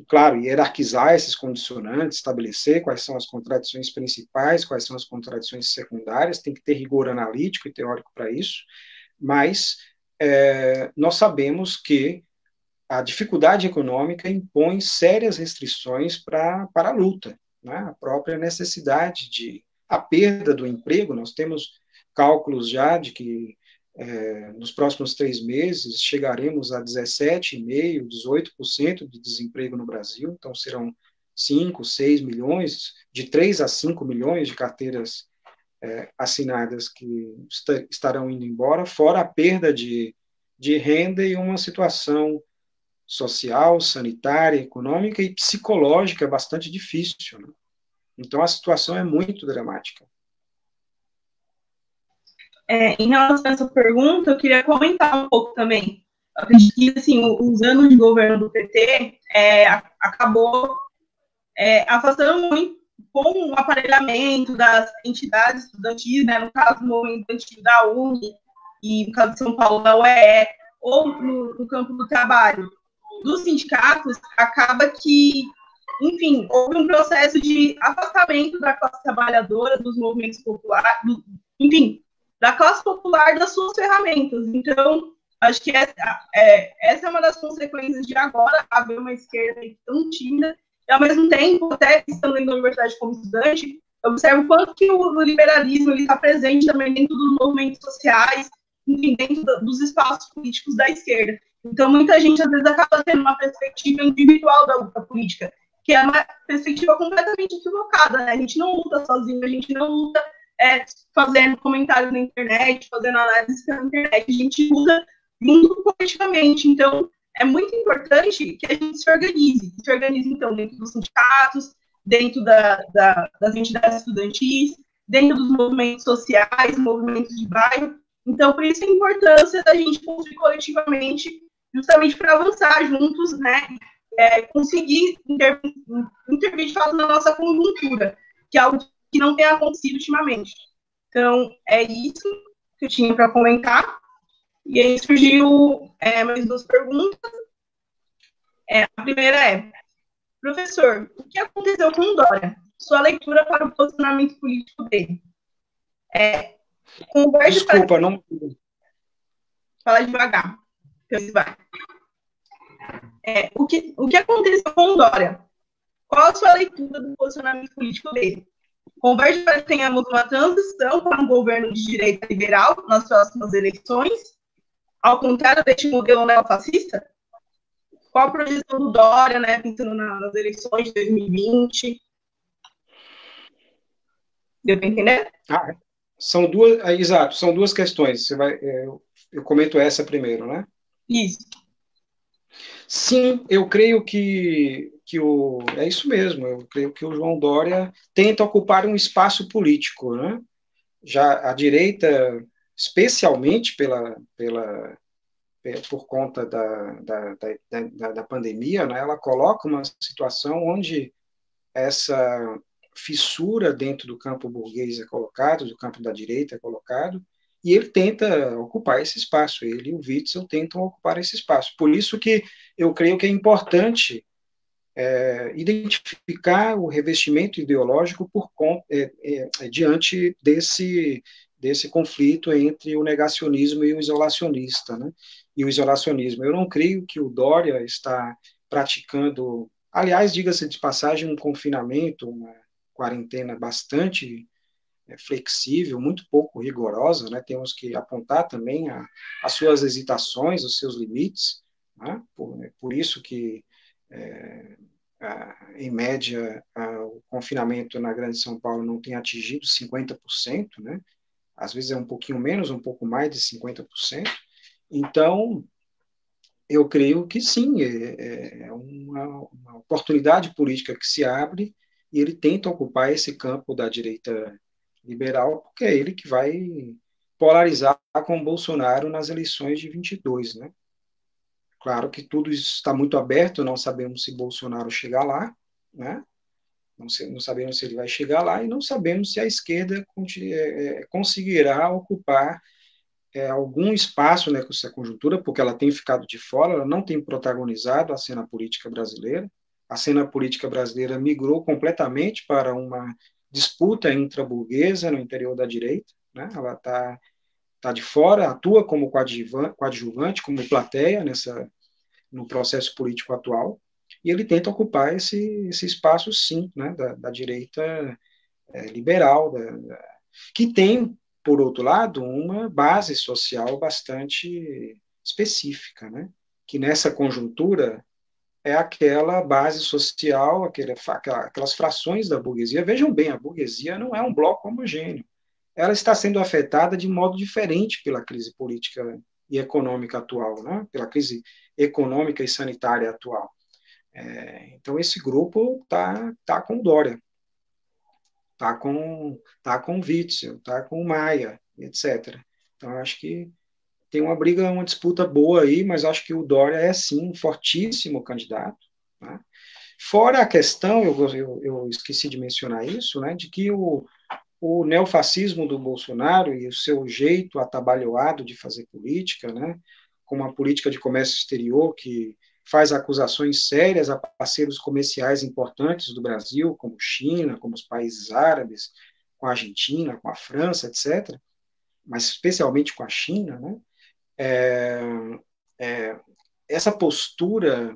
claro, hierarquizar esses condicionantes, estabelecer quais são as contradições principais, quais são as contradições secundárias, tem que ter rigor analítico e teórico para isso, mas nós sabemos que a dificuldade econômica impõe sérias restrições para a luta, né? A própria necessidade a perda do emprego, nós temos cálculos já de que nos próximos 3 meses chegaremos a 17,5%, 18% de desemprego no Brasil, então 5, 6 milhões, de 3 a 5 milhões de carteiras assinadas que estarão indo embora, fora a perda de renda e uma situação social, sanitária, econômica e psicológica bastante difícil, né? Então, a situação é muito dramática. Em relação a essa pergunta, eu queria comentar um pouco também. Eu acredito que, assim, os anos de governo do PT acabou afastando muito com o aparelhamento das entidades estudantis, né, no caso do movimento estudantil da UNE, e no caso de São Paulo, da UEE, ou no campo do trabalho, dos sindicatos, acaba que, enfim, houve um processo de afastamento da classe trabalhadora, dos movimentos populares, enfim, da classe popular das suas ferramentas. Então, acho que essa é uma das consequências de agora haver uma esquerda tão tímida, e, ao mesmo tempo, até estando na universidade como estudante, eu observo o quanto que o liberalismo está presente também dentro dos movimentos sociais, enfim, dentro dos espaços políticos da esquerda. Então, muita gente, às vezes, acaba tendo uma perspectiva individual da luta política, que é uma perspectiva completamente equivocada, né? A gente não luta sozinho, a gente não luta fazendo comentários na internet, fazendo análise pela internet, a gente luta junto coletivamente. Então, é muito importante que a gente se organize, então, dentro dos sindicatos, dentro das entidades estudantis, dentro dos movimentos sociais, movimentos de bairro. Então, por isso a importância da gente construir coletivamente, justamente para avançar juntos, né? Conseguir intervir de fato na nossa conjuntura, que é algo que não tem acontecido ultimamente. Então, é isso que eu tinha para comentar. E aí surgiu mais duas perguntas. A primeira é: professor, o que aconteceu com o Dória? Sua leitura para o posicionamento político dele. Desculpa, para... não... Fala devagar. Vai. O que aconteceu com o Dória? Qual a sua leitura do posicionamento político dele? Converge para que tenhamos uma transição para um governo de direita liberal nas próximas eleições, ao contrário deste modelo neofascista? Qual a projeção do Dória, né, pensando nas eleições de 2020? Deu para entender? São duas questões. Eu comento essa primeiro, né? Isso. Sim, eu creio que é isso mesmo. Eu creio que o João Dória tenta ocupar um espaço político, né? Já a direita, especialmente por conta da pandemia, né? Ela coloca uma situação onde essa fissura dentro do campo burguês é colocado, do campo da direita é colocado, e ele tenta ocupar esse espaço, ele e o Witzel tentam ocupar esse espaço. Por isso que eu creio que é importante identificar o revestimento ideológico diante desse conflito entre o negacionismo e o isolacionista, né? E o isolacionismo. Eu não creio que o Dória está praticando, aliás, diga-se de passagem, um confinamento, uma quarentena bastante flexível, muito pouco rigorosa, né? Temos que apontar também as suas hesitações, os seus limites, né? Por isso que em média, o confinamento na Grande São Paulo não tem atingido 50%, né? Às vezes é um pouquinho menos, um pouco mais de 50%. Então, eu creio que sim, é uma oportunidade política que se abre e ele tenta ocupar esse campo da direita liberal, porque é ele que vai polarizar com o Bolsonaro nas eleições de 22, né? Claro que tudo isso está muito aberto, não sabemos se Bolsonaro chegar lá, né? Não sabemos se ele vai chegar lá e não sabemos se a esquerda conseguirá ocupar algum espaço nessa conjuntura, porque ela tem ficado de fora, ela não tem protagonizado a cena política brasileira. A cena política brasileira migrou completamente para uma disputa intraburguesa no interior da direita, né? Ela está de fora, atua como coadjuvante, como plateia no processo político atual, e ele tenta ocupar esse espaço, sim, né, da direita liberal, que tem, por outro lado, uma base social bastante específica, né, que nessa conjuntura é aquela base social, aquelas frações da burguesia. Vejam bem, a burguesia não é um bloco homogêneo. Ela está sendo afetada de modo diferente pela crise política e econômica atual, né? Pela crise econômica e sanitária atual. Então, esse grupo tá com Dória, tá com o Witzel, tá com o Maia, etc. Então, acho que tem uma briga, uma disputa boa aí, mas acho que o Dória é, sim, um fortíssimo candidato. Né? Fora a questão, eu esqueci de mencionar isso, né, de que o neofascismo do Bolsonaro e o seu jeito atabalhoado de fazer política, né, com uma política de comércio exterior que faz acusações sérias a parceiros comerciais importantes do Brasil, como China, como os países árabes, com a Argentina, com a França, etc., mas especialmente com a China, né, é, é, essa postura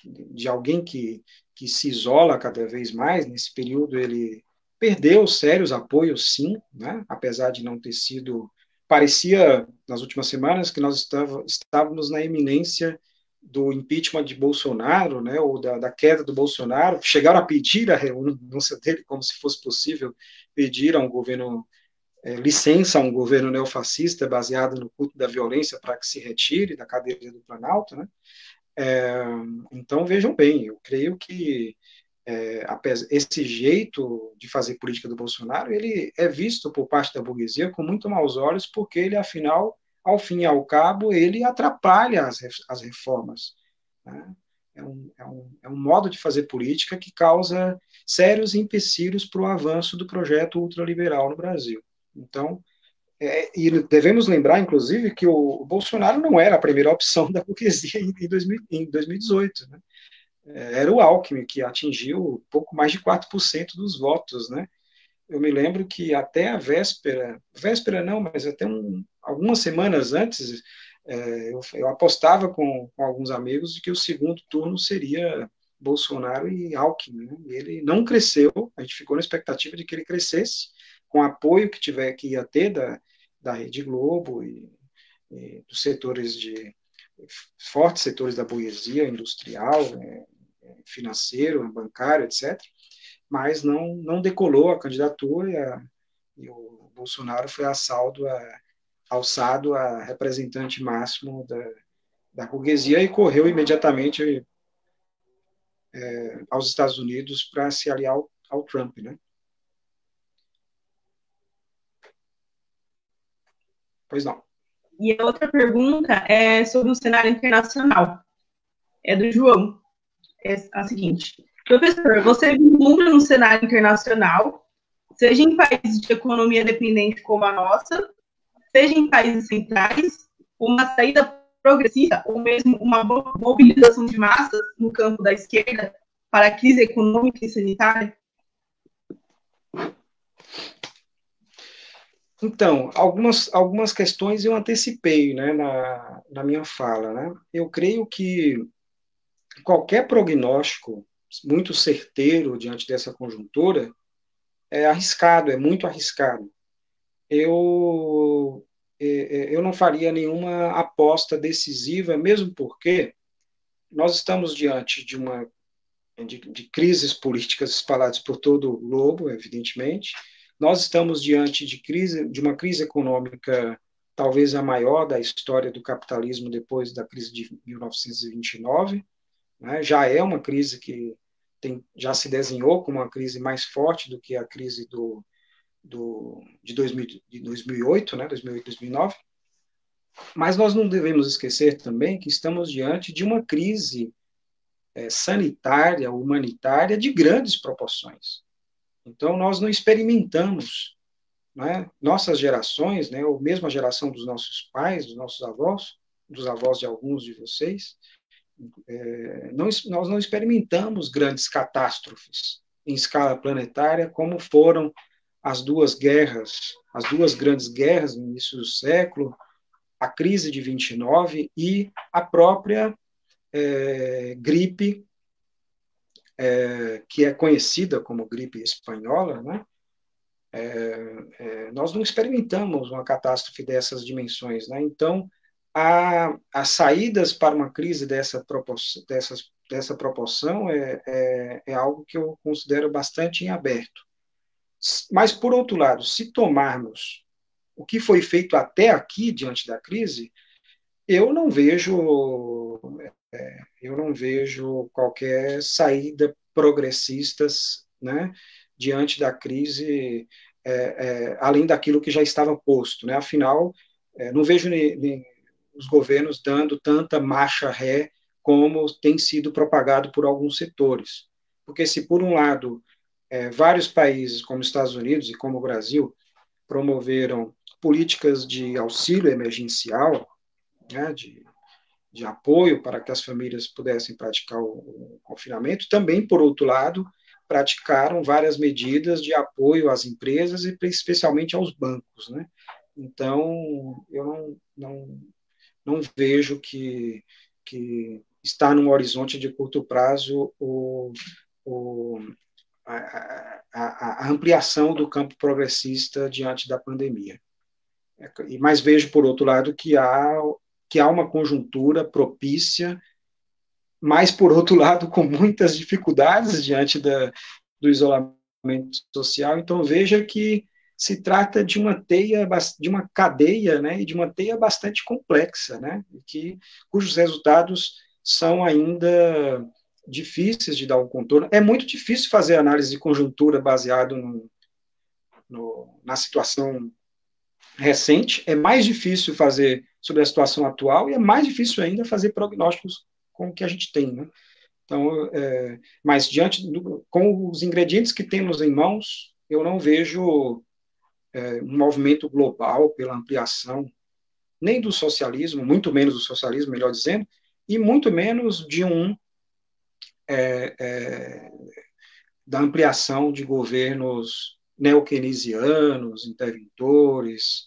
de alguém que se isola cada vez mais, nesse período ele perdeu sérios apoios, sim, né? Apesar de não ter sido. Parecia, nas últimas semanas, que nós estávamos na iminência do impeachment de Bolsonaro, né, ou da queda do Bolsonaro. Chegaram a pedir a renúncia dele, como se fosse possível pedir a um governo licença a um governo neofascista baseado no culto da violência para que se retire da cadeira do Planalto, né? Então, vejam bem, eu creio que esse jeito de fazer política do Bolsonaro, ele é visto por parte da burguesia com muito maus olhos, porque ele, afinal, ao fim e ao cabo, ele atrapalha as reformas. Né? É um modo de fazer política que causa sérios empecilhos para o avanço do projeto ultraliberal no Brasil. Então, e devemos lembrar, inclusive, que o Bolsonaro não era a primeira opção da burguesia em 2018. Né? Era o Alckmin, que atingiu pouco mais de 4% dos votos. Né? Eu me lembro que até a véspera não, mas até algumas semanas antes, eu apostava com alguns amigos de que o segundo turno seria Bolsonaro e Alckmin. Né? E ele não cresceu, a gente ficou na expectativa de que ele crescesse, com apoio que ia ter da Rede Globo e dos fortes setores da burguesia industrial, financeiro, bancário, etc. Mas não decolou a candidatura e o Bolsonaro foi alçado a representante máximo da burguesia e correu imediatamente aos Estados Unidos para se aliar ao Trump, né? Pois não. E a outra pergunta é sobre o cenário internacional. É do João. É a seguinte. Professor, você vislumbra no cenário internacional, seja em países de economia dependente como a nossa, seja em países centrais, uma saída progressista ou mesmo uma mobilização de massas no campo da esquerda para a crise econômica e sanitária? Então, algumas questões eu antecipei, né, na minha fala. Né? Eu creio que qualquer prognóstico muito certeiro diante dessa conjuntura é arriscado, é muito arriscado. Eu não faria nenhuma aposta decisiva, mesmo porque nós estamos diante de crises políticas espalhadas por todo o globo, evidentemente. Nós estamos diante de uma crise econômica, talvez a maior da história do capitalismo depois da crise de 1929. Né? Já é uma crise que já se desenhou como uma crise mais forte do que a crise de 2008, né? 2008, 2009. Mas nós não devemos esquecer também que estamos diante de uma crise sanitária, humanitária de grandes proporções. Então, nós não experimentamos, né, nossas gerações, né, ou mesmo a geração dos nossos pais, dos nossos avós, dos avós de alguns de vocês, nós não experimentamos grandes catástrofes em escala planetária, como foram as duas grandes guerras no início do século, a crise de 29 e a própria gripe, que é conhecida como gripe espanhola, né? Nós não experimentamos uma catástrofe dessas dimensões. Né? Então, as saídas para uma crise dessas dessa proporção é algo que eu considero bastante em aberto. Mas, por outro lado, se tomarmos o que foi feito até aqui diante da crise, eu não vejo qualquer saída progressistas, né, diante da crise, além daquilo que já estava posto, né? Afinal, não vejo os governos dando tanta marcha ré como tem sido propagado por alguns setores, porque se por um lado vários países como Estados Unidos e como o Brasil promoveram políticas de auxílio emergencial, né, de apoio para que as famílias pudessem praticar o confinamento, também, por outro lado, praticaram várias medidas de apoio às empresas e especialmente aos bancos, né? Então, eu não vejo que está num horizonte de curto prazo o, a ampliação do campo progressista diante da pandemia. Mas vejo, por outro lado, que há uma conjuntura propícia, mas, por outro lado, com muitas dificuldades diante do isolamento social. Então, veja que se trata de uma teia, de uma cadeia, né, e de uma teia bastante complexa, né, cujos resultados são ainda difíceis de dar um contorno. É muito difícil fazer análise de conjuntura baseado na situação recente, é mais difícil fazer sobre a situação atual e é mais difícil ainda fazer prognósticos com o que a gente tem, né? Então, mas com os ingredientes que temos em mãos, eu não vejo um movimento global pela ampliação nem do socialismo, muito menos do socialismo, melhor dizendo, e muito menos da ampliação de governos neo-keynesianos, interventores,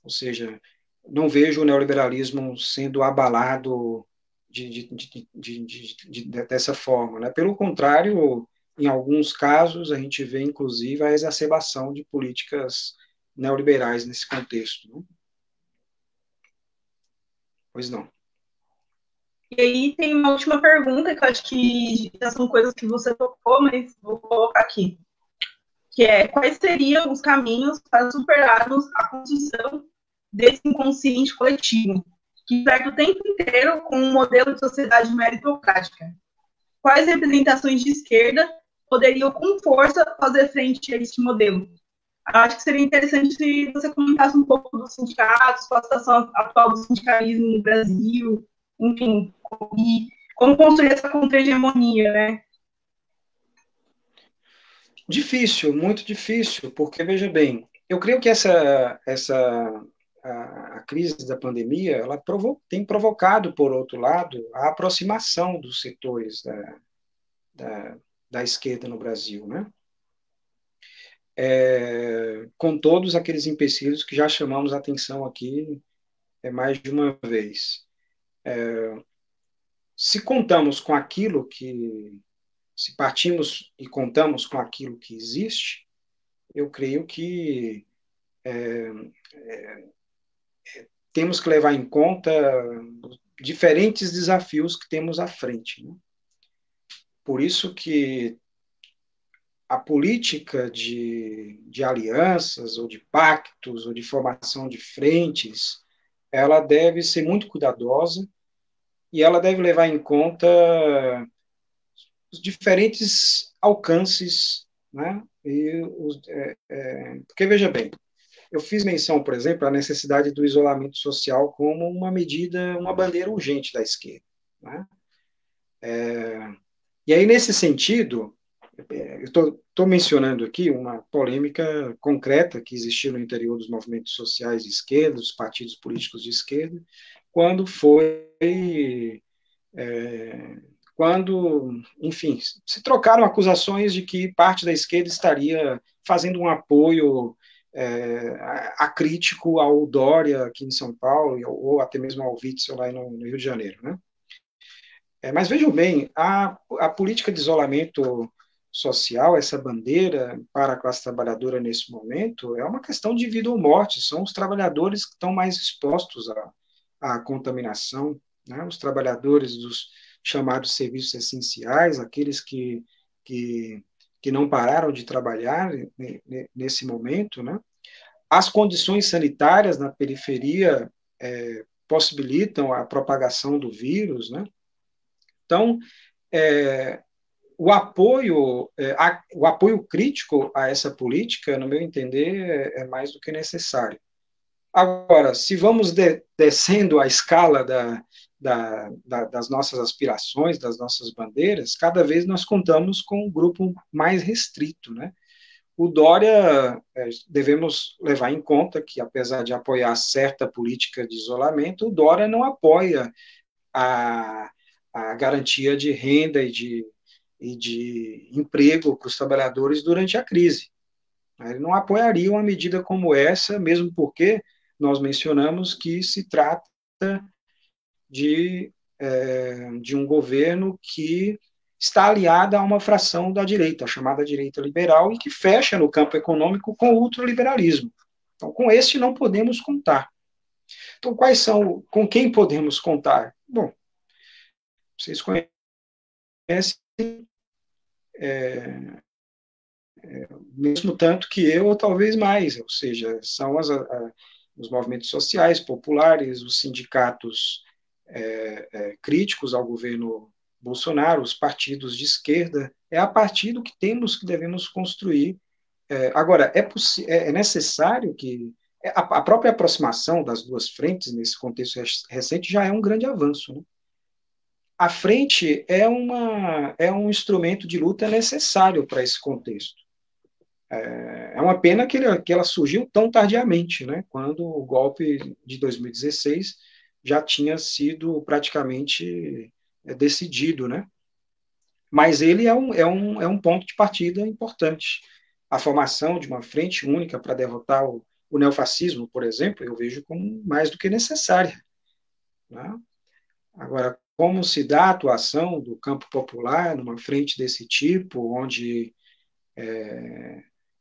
ou seja, não vejo o neoliberalismo sendo abalado dessa forma, né? Pelo contrário, em alguns casos, a gente vê, inclusive, a exacerbação de políticas neoliberais nesse contexto. Né? Pois não. E aí tem uma última pergunta, que eu acho que já são coisas que você tocou, mas vou colocar aqui. Que é, quais seriam os caminhos para superarmos a construção desse inconsciente coletivo, que perde o tempo inteiro com um modelo de sociedade meritocrática? Quais representações de esquerda poderiam, com força, fazer frente a este modelo? Acho que seria interessante se você comentasse um pouco dos sindicatos, qual a situação atual do sindicalismo no Brasil, enfim, e como construir essa contra-hegemonia, né? Difícil, muito difícil, porque, veja bem, eu creio que a crise da pandemia ela tem provocado, por outro lado, a aproximação dos setores da esquerda no Brasil, né? Com todos aqueles empecilhos que já chamamos a atenção aqui mais de uma vez. Se contamos com aquilo se partimos e contamos com aquilo que existe, eu creio que temos que levar em conta diferentes desafios que temos à frente. Né? Por isso que a política de alianças, ou de pactos, ou de formação de frentes, ela deve ser muito cuidadosa e ela deve levar em conta os diferentes alcances, né? Porque, veja bem, eu fiz menção, por exemplo, à necessidade do isolamento social como uma medida, uma bandeira urgente da esquerda. Né? E aí, nesse sentido, eu estou mencionando aqui uma polêmica concreta que existiu no interior dos movimentos sociais de esquerda, dos partidos políticos de esquerda, enfim, se trocaram acusações de que parte da esquerda estaria fazendo um apoio acrítico ao Dória aqui em São Paulo, ou até mesmo ao Witzel lá no Rio de Janeiro. Né? Mas vejam bem, a política de isolamento social, essa bandeira para a classe trabalhadora nesse momento, é uma questão de vida ou morte, são os trabalhadores que estão mais expostos à contaminação, né? Os trabalhadores chamados serviços essenciais, aqueles que, que não pararam de trabalhar nesse momento, né? As condições sanitárias na periferia possibilitam a propagação do vírus, né? Então, é, o apoio crítico a essa política, no meu entender, é mais do que necessário. Agora, se vamos descendo a escala das nossas aspirações, das nossas bandeiras, cada vez nós contamos com um grupo mais restrito, né? O Dória, devemos levar em conta que, apesar de apoiar certa política de isolamento, o Dória não apoia a, a garantia de renda e de emprego para os trabalhadores durante a crise. Ele não apoiaria uma medida como essa, mesmo porque nós mencionamos que se trata de um governo que está aliado a uma fração da direita, a chamada direita liberal, e que fecha no campo econômico com o ultraliberalismo. Então, com este não podemos contar. Então, com quem podemos contar? Bom, vocês conhecem mesmo tanto que eu, ou talvez mais, ou seja, são os movimentos sociais, populares, os sindicatos críticos ao governo Bolsonaro, os partidos de esquerda. É a partir do que devemos construir. Agora, é necessário que a própria aproximação das duas frentes nesse contexto recente já é um grande avanço, né? A frente é um instrumento de luta necessário para esse contexto. É uma pena que ela surgiu tão tardiamente, né? Quando o golpe de 2016 já tinha sido praticamente decidido, né? Mas ele é um ponto de partida importante. A formação de uma frente única para derrotar o neofascismo, por exemplo, eu vejo como mais do que necessária, né? Agora, como se dá a atuação do campo popular numa frente desse tipo, onde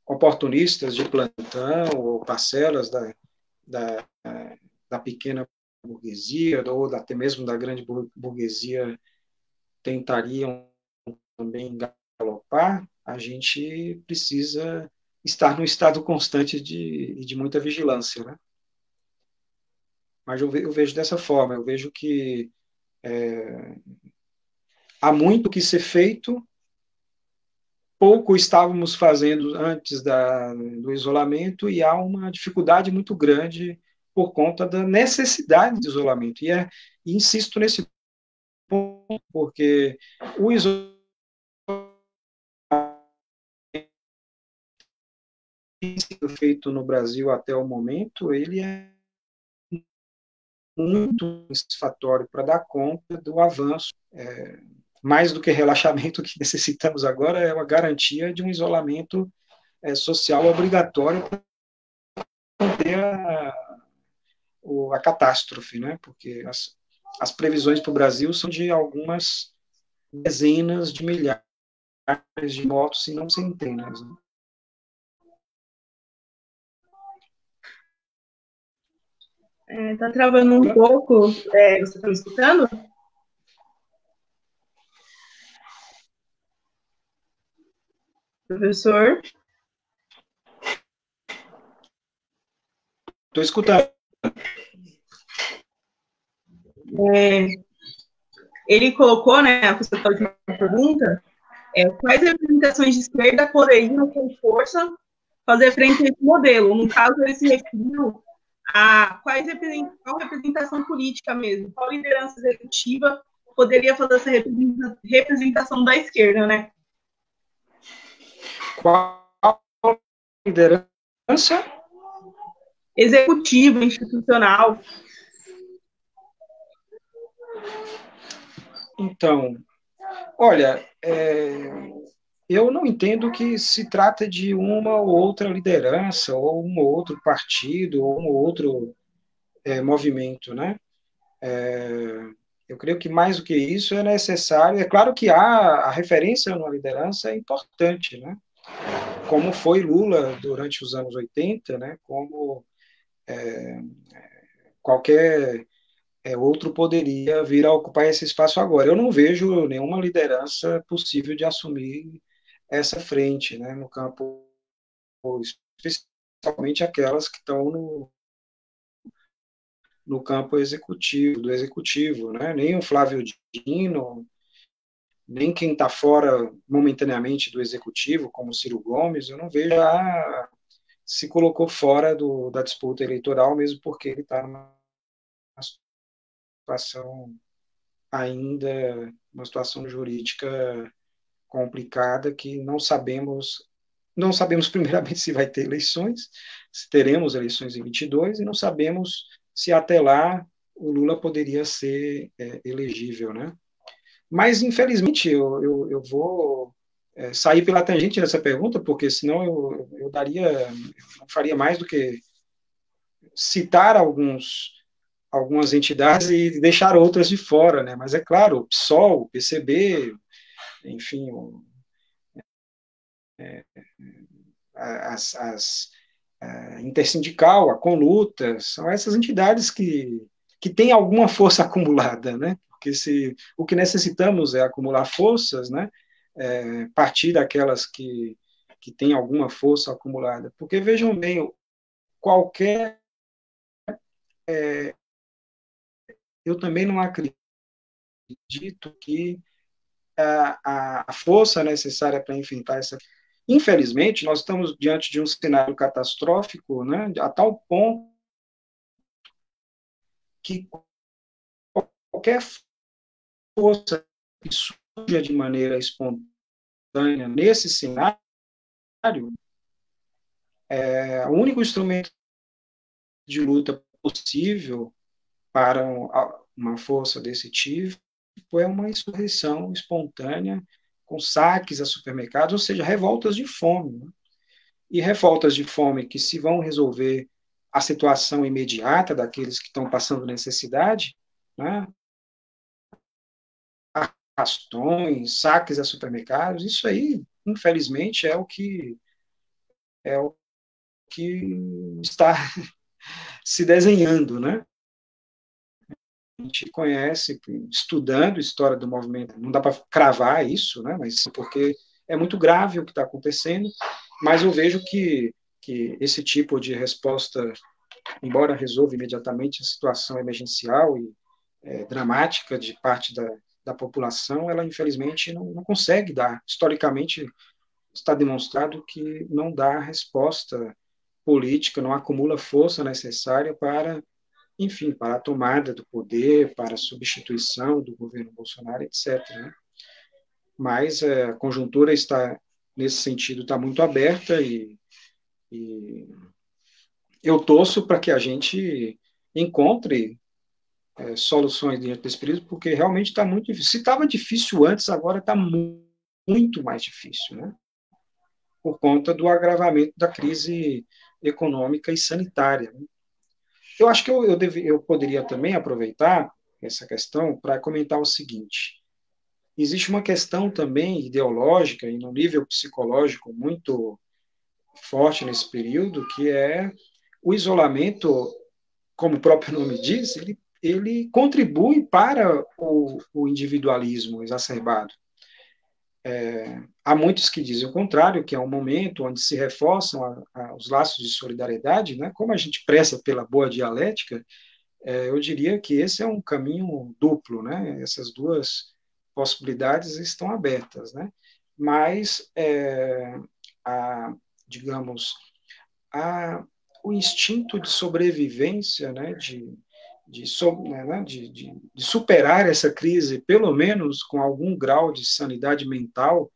oportunistas de plantão ou parcelas da, da pequena burguesia ou até mesmo da grande burguesia tentariam também galopar, a gente precisa estar num estado constante de muita vigilância, né? Mas eu vejo dessa forma, eu vejo que há muito que ser feito, pouco estávamos fazendo antes do isolamento e há uma dificuldade muito grande por conta da necessidade de isolamento. E insisto nesse ponto, porque o isolamento feito no Brasil até o momento, ele é muito satisfatório para dar conta do avanço. Mais do que relaxamento, o que necessitamos agora é uma garantia de um isolamento social obrigatório para conter a catástrofe, né? Porque as previsões para o Brasil são de algumas dezenas de milhares de mortos, se não centenas. Né? Tá travando um pouco. Você está me escutando? Professor? Estou escutando. Ele colocou, né, a última pergunta, quais representações de esquerda poderiam, com força, fazer frente a esse modelo? No caso, ele se referiu a qual representação política mesmo, qual liderança executiva poderia fazer essa representação da esquerda, né? Qual liderança? Executiva, institucional. Então, olha, eu não entendo que se trata de uma ou outra liderança, ou um ou outro partido, ou um ou outro movimento, né? Eu creio que mais do que isso é necessário. É claro que a referência numa liderança é importante, né? Como foi Lula durante os anos 80, né? Como qualquer outro poderia vir a ocupar esse espaço agora. Eu não vejo nenhuma liderança possível de assumir essa frente, né, no campo, especialmente aquelas que estão no campo executivo, do executivo, né? Nem o Flávio Dino, nem quem está fora momentaneamente do executivo, como o Ciro Gomes, eu não vejo se colocou fora da disputa eleitoral, mesmo porque ele está numa situação ainda, uma situação jurídica complicada que não sabemos primeiramente se vai ter eleições, se teremos eleições em 22, e não sabemos se até lá o Lula poderia ser elegível, né? Mas, infelizmente, eu vou sair pela tangente dessa pergunta, porque senão não faria mais do que citar algumas entidades e deixar outras de fora, né? Mas é claro, o PSOL, o PCB, enfim, a Intersindical, a Conluta, são essas entidades que têm alguma força acumulada, né? Porque o que necessitamos é acumular forças, né? Partir daquelas que têm alguma força acumulada. Porque, vejam bem, qualquer. Eu também não acredito que a força necessária para enfrentar essa. Infelizmente, nós estamos diante de um cenário catastrófico, né, a tal ponto que qualquer força que surja de maneira espontânea nesse cenário, o único instrumento de luta possível para uma força desse tipo é uma insurreição espontânea, com saques a supermercados, ou seja, revoltas de fome. Né? E revoltas de fome que se vão resolver a situação imediata daqueles que estão passando necessidade, né? Arrastões, saques a supermercados, isso aí, infelizmente, é o que está se desenhando, né? A gente conhece, estudando a história do movimento, não dá para cravar isso, né? Mas porque é muito grave o que está acontecendo, mas eu vejo que esse tipo de resposta, embora resolva imediatamente a situação emergencial e dramática de parte da população, ela infelizmente não consegue dar. Historicamente, está demonstrado que não dá resposta política, não acumula força necessária para, enfim, para a tomada do poder, para a substituição do governo Bolsonaro, etc. Né? Mas a conjuntura está, nesse sentido, está muito aberta e eu torço para que a gente encontre soluções diante desse período, porque realmente está muito difícil. Se estava difícil antes, agora está muito mais difícil, né? Por conta do agravamento da crise econômica e sanitária. Né? Eu acho que eu poderia também aproveitar essa questão para comentar o seguinte: existe uma questão também ideológica e no nível psicológico muito forte nesse período, que é o isolamento, como o próprio nome diz, ele contribui para o individualismo exacerbado. Há muitos que dizem o contrário, que é um momento onde se reforçam os laços de solidariedade, né? Como a gente pressa pela boa dialética, eu diria que esse é um caminho duplo, né? Essas duas possibilidades estão abertas, né? Mas, digamos, a, o instinto de sobrevivência, né? De superar essa crise, pelo menos com algum grau de sanidade mental,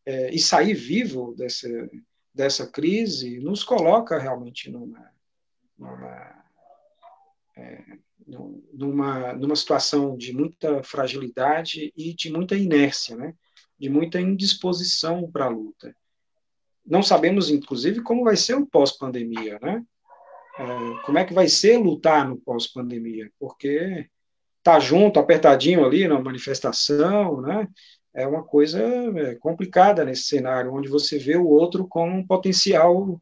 e sair vivo dessa crise, nos coloca realmente numa, numa situação de muita fragilidade e de muita inércia, né? De muita indisposição para a luta. Não sabemos, inclusive, como vai ser o pós-pandemia, né? Como é que vai ser lutar no pós-pandemia, porque tá junto, apertadinho ali na manifestação, né? É uma coisa complicada nesse cenário, onde você vê o outro como um potencial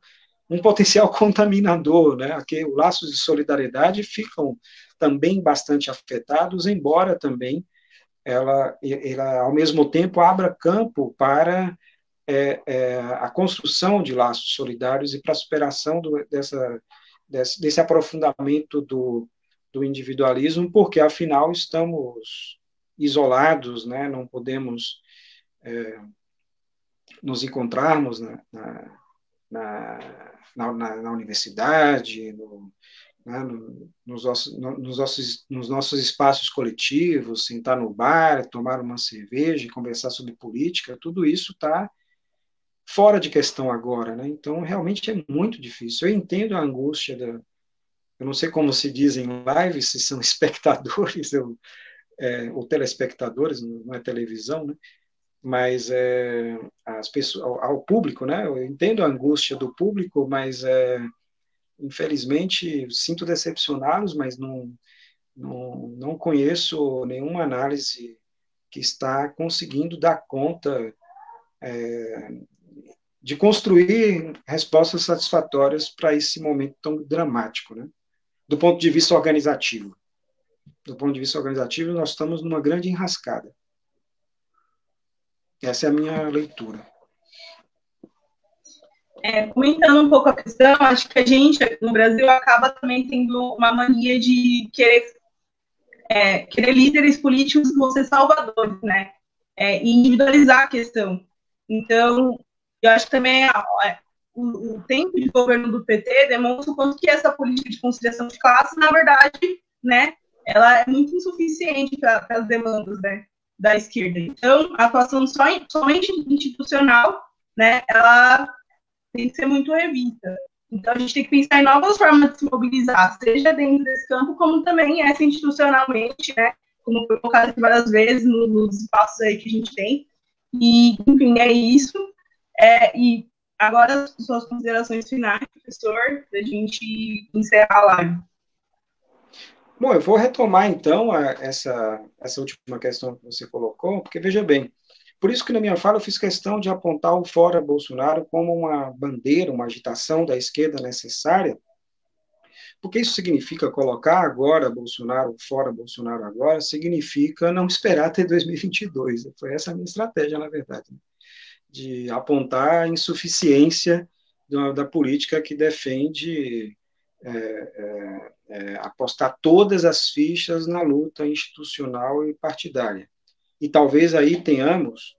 um potencial contaminador, né? Aqui, os laços de solidariedade ficam também bastante afetados, embora também ela ao mesmo tempo, abra campo para a construção de laços solidários e para a superação desse aprofundamento do individualismo, porque, afinal, estamos isolados, né? Não podemos nos encontrarmos na universidade, né, nos nossos espaços coletivos, sentar no bar, tomar uma cerveja e conversar sobre política, tudo isso está fora de questão agora, né? Então, realmente é muito difícil. Eu entendo a angústia eu não sei como se diz em live, se são espectadores ou telespectadores, não é televisão, né? Mas as pessoas, ao público, né? Eu entendo a angústia do público, mas infelizmente sinto decepcioná-los, mas não conheço nenhuma análise que está conseguindo dar conta de construir respostas satisfatórias para esse momento tão dramático, né? Do ponto de vista organizativo. Do ponto de vista organizativo, nós estamos numa grande enrascada. Essa é a minha leitura. Comentando um pouco a questão, acho que a gente, no Brasil, acaba também tendo uma mania de querer líderes políticos que vão ser salvadores, né? E individualizar a questão. Então, eu acho que também o tempo de governo do PT demonstra o quanto que essa política de conciliação de classe, na verdade, né, ela é muito insuficiente para as demandas, né, da esquerda. Então, a atuação somente institucional, né, ela tem que ser muito revista. Então, a gente tem que pensar em novas formas de se mobilizar, seja dentro desse campo, como também essa institucionalmente, né, como foi colocado aqui várias vezes nos espaços aí que a gente tem. E, enfim, é isso. E agora, as suas considerações finais, professor, para a gente encerrar a live. Bom, eu vou retomar, então, essa última questão que você colocou, porque, veja bem, por isso que na minha fala eu fiz questão de apontar o Fora Bolsonaro como uma bandeira, uma agitação da esquerda necessária, porque isso significa colocar agora Bolsonaro, fora Bolsonaro agora, significa não esperar até 2022. Foi essa a minha estratégia, na verdade, de apontar a insuficiência da política que defende apostar todas as fichas na luta institucional e partidária. E talvez aí tenhamos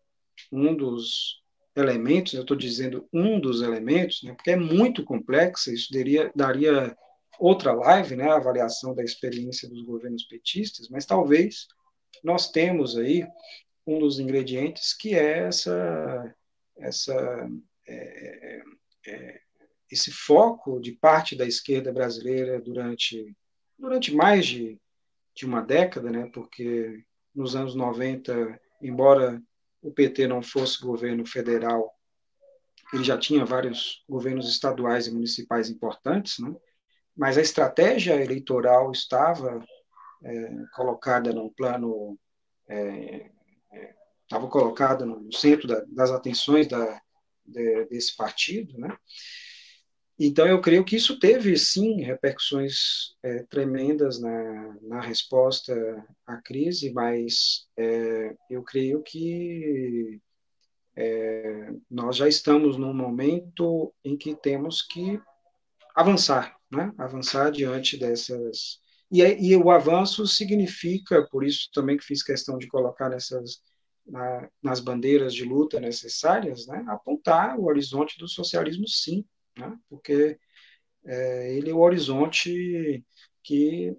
um dos elementos, eu estou dizendo um dos elementos, né, porque é muito complexa, isso daria outra live, né, a avaliação da experiência dos governos petistas, mas talvez nós temos aí um dos ingredientes que é esse foco de parte da esquerda brasileira durante mais de uma década, né, porque nos anos 90, embora o PT não fosse governo federal, ele já tinha vários governos estaduais e municipais importantes, né? Mas a estratégia eleitoral estava colocada no plano, estava colocada no centro das atenções desse partido, né? Então, eu creio que isso teve, sim, repercussões tremendas na resposta à crise, mas eu creio que nós já estamos num momento em que temos que avançar, né? Avançar diante dessas... E o avanço significa, por isso também que fiz questão de colocar nas bandeiras de luta necessárias, né? Apontar o horizonte do socialismo, sim, né? Porque ele é o horizonte que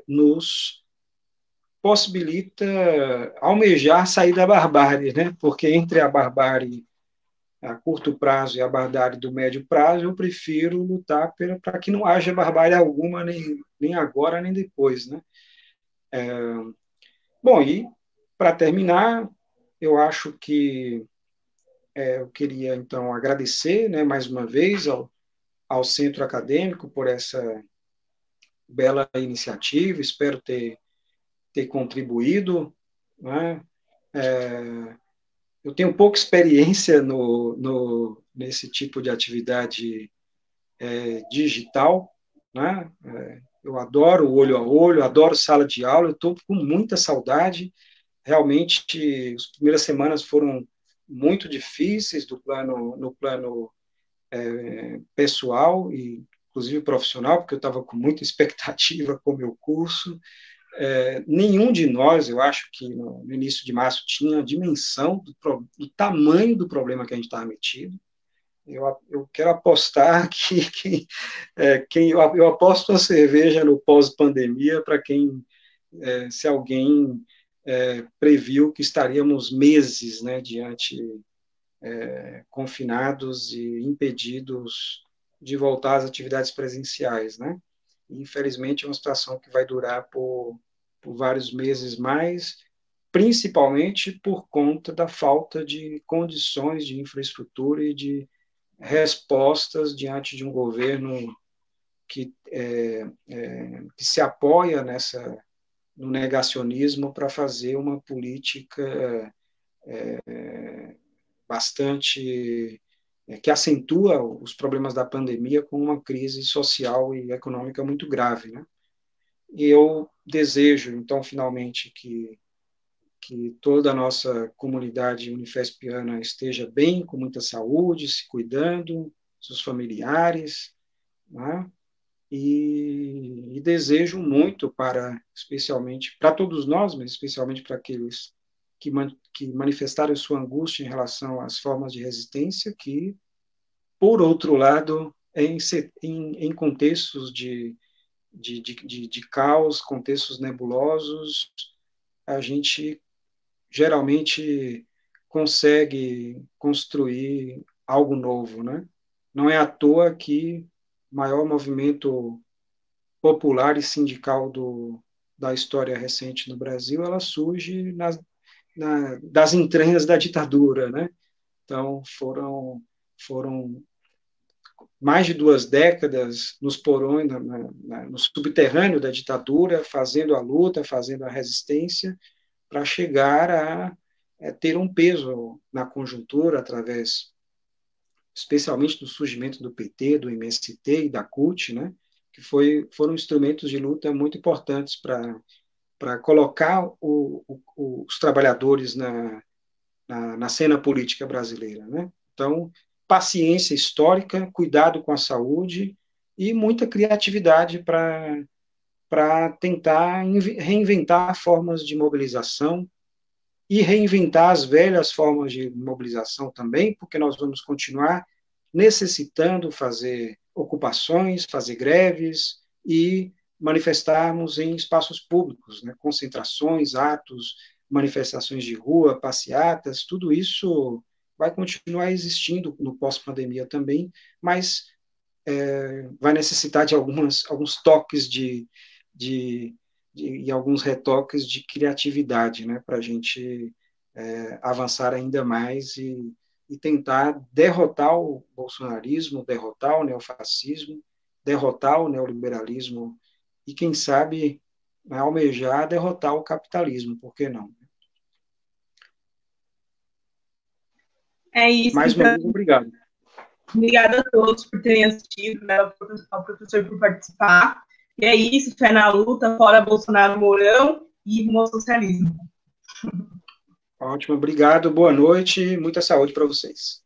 nos possibilita almejar sair da barbárie, né? Porque entre a barbárie a curto prazo e a barbárie do médio prazo, eu prefiro lutar para que não haja barbárie alguma, nem agora, nem depois, né? Bom, e para terminar, eu acho que eu queria, então, agradecer, né, mais uma vez ao Centro Acadêmico por essa bela iniciativa, espero ter contribuído, né? Eu tenho pouca experiência nesse tipo de atividade digital, né? Eu adoro o olho a olho, adoro sala de aula, eu estou com muita saudade. Realmente, as primeiras semanas foram muito difíceis no plano pessoal e, inclusive, profissional, porque eu estava com muita expectativa com o meu curso. Nenhum de nós, eu acho que no início de março, tinha a dimensão do tamanho do problema que a gente estava metido. Eu quero apostar eu aposto a cerveja no pós-pandemia para se alguém previu que estaríamos meses, né, confinados e impedidos de voltar às atividades presenciais, né? E, infelizmente, é uma situação que vai durar por vários meses mais, principalmente por conta da falta de condições de infraestrutura e de respostas diante de um governo que se apoia no negacionismo para fazer uma política bastante que acentua os problemas da pandemia com uma crise social e econômica muito grave, né? E eu desejo, então, finalmente, que toda a nossa comunidade unifespiana esteja bem, com muita saúde, se cuidando, seus familiares, né? E desejo muito especialmente para todos nós, mas especialmente para aqueles que manifestaram sua angústia em relação às formas de resistência, que, por outro lado, em contextos de caos, contextos nebulosos, a gente geralmente consegue construir algo novo, né? Não é à toa que o maior movimento popular e sindical da história recente no Brasil, ela surge das entranhas da ditadura, né? Então, foram mais de 2 décadas nos porões, no subterrâneo da ditadura, fazendo a luta, fazendo a resistência, para chegar a ter um peso na conjuntura, especialmente do surgimento do PT, do MST e da CUT, né, que foram instrumentos de luta muito importantes para colocar os trabalhadores na cena política brasileira, né? Então, paciência histórica, cuidado com a saúde e muita criatividade para tentar reinventar formas de mobilização e reinventar as velhas formas de mobilização também, porque nós vamos continuar necessitando fazer ocupações, fazer greves e manifestarmos em espaços públicos, né? Concentrações, atos, manifestações de rua, passeatas, tudo isso vai continuar existindo no pós-pandemia também, mas vai necessitar de alguns toques e alguns retoques de criatividade, né, para a gente avançar ainda mais e tentar derrotar o bolsonarismo, derrotar o neofascismo, derrotar o neoliberalismo e, quem sabe, almejar derrotar o capitalismo, por que não? É isso. Mais uma vez, obrigado. Obrigada a todos por terem assistido, né, ao professor por participar. E é isso, fé na luta, fora Bolsonaro, Mourão e rumo ao socialismo. Ótimo, obrigado, boa noite, muita saúde para vocês.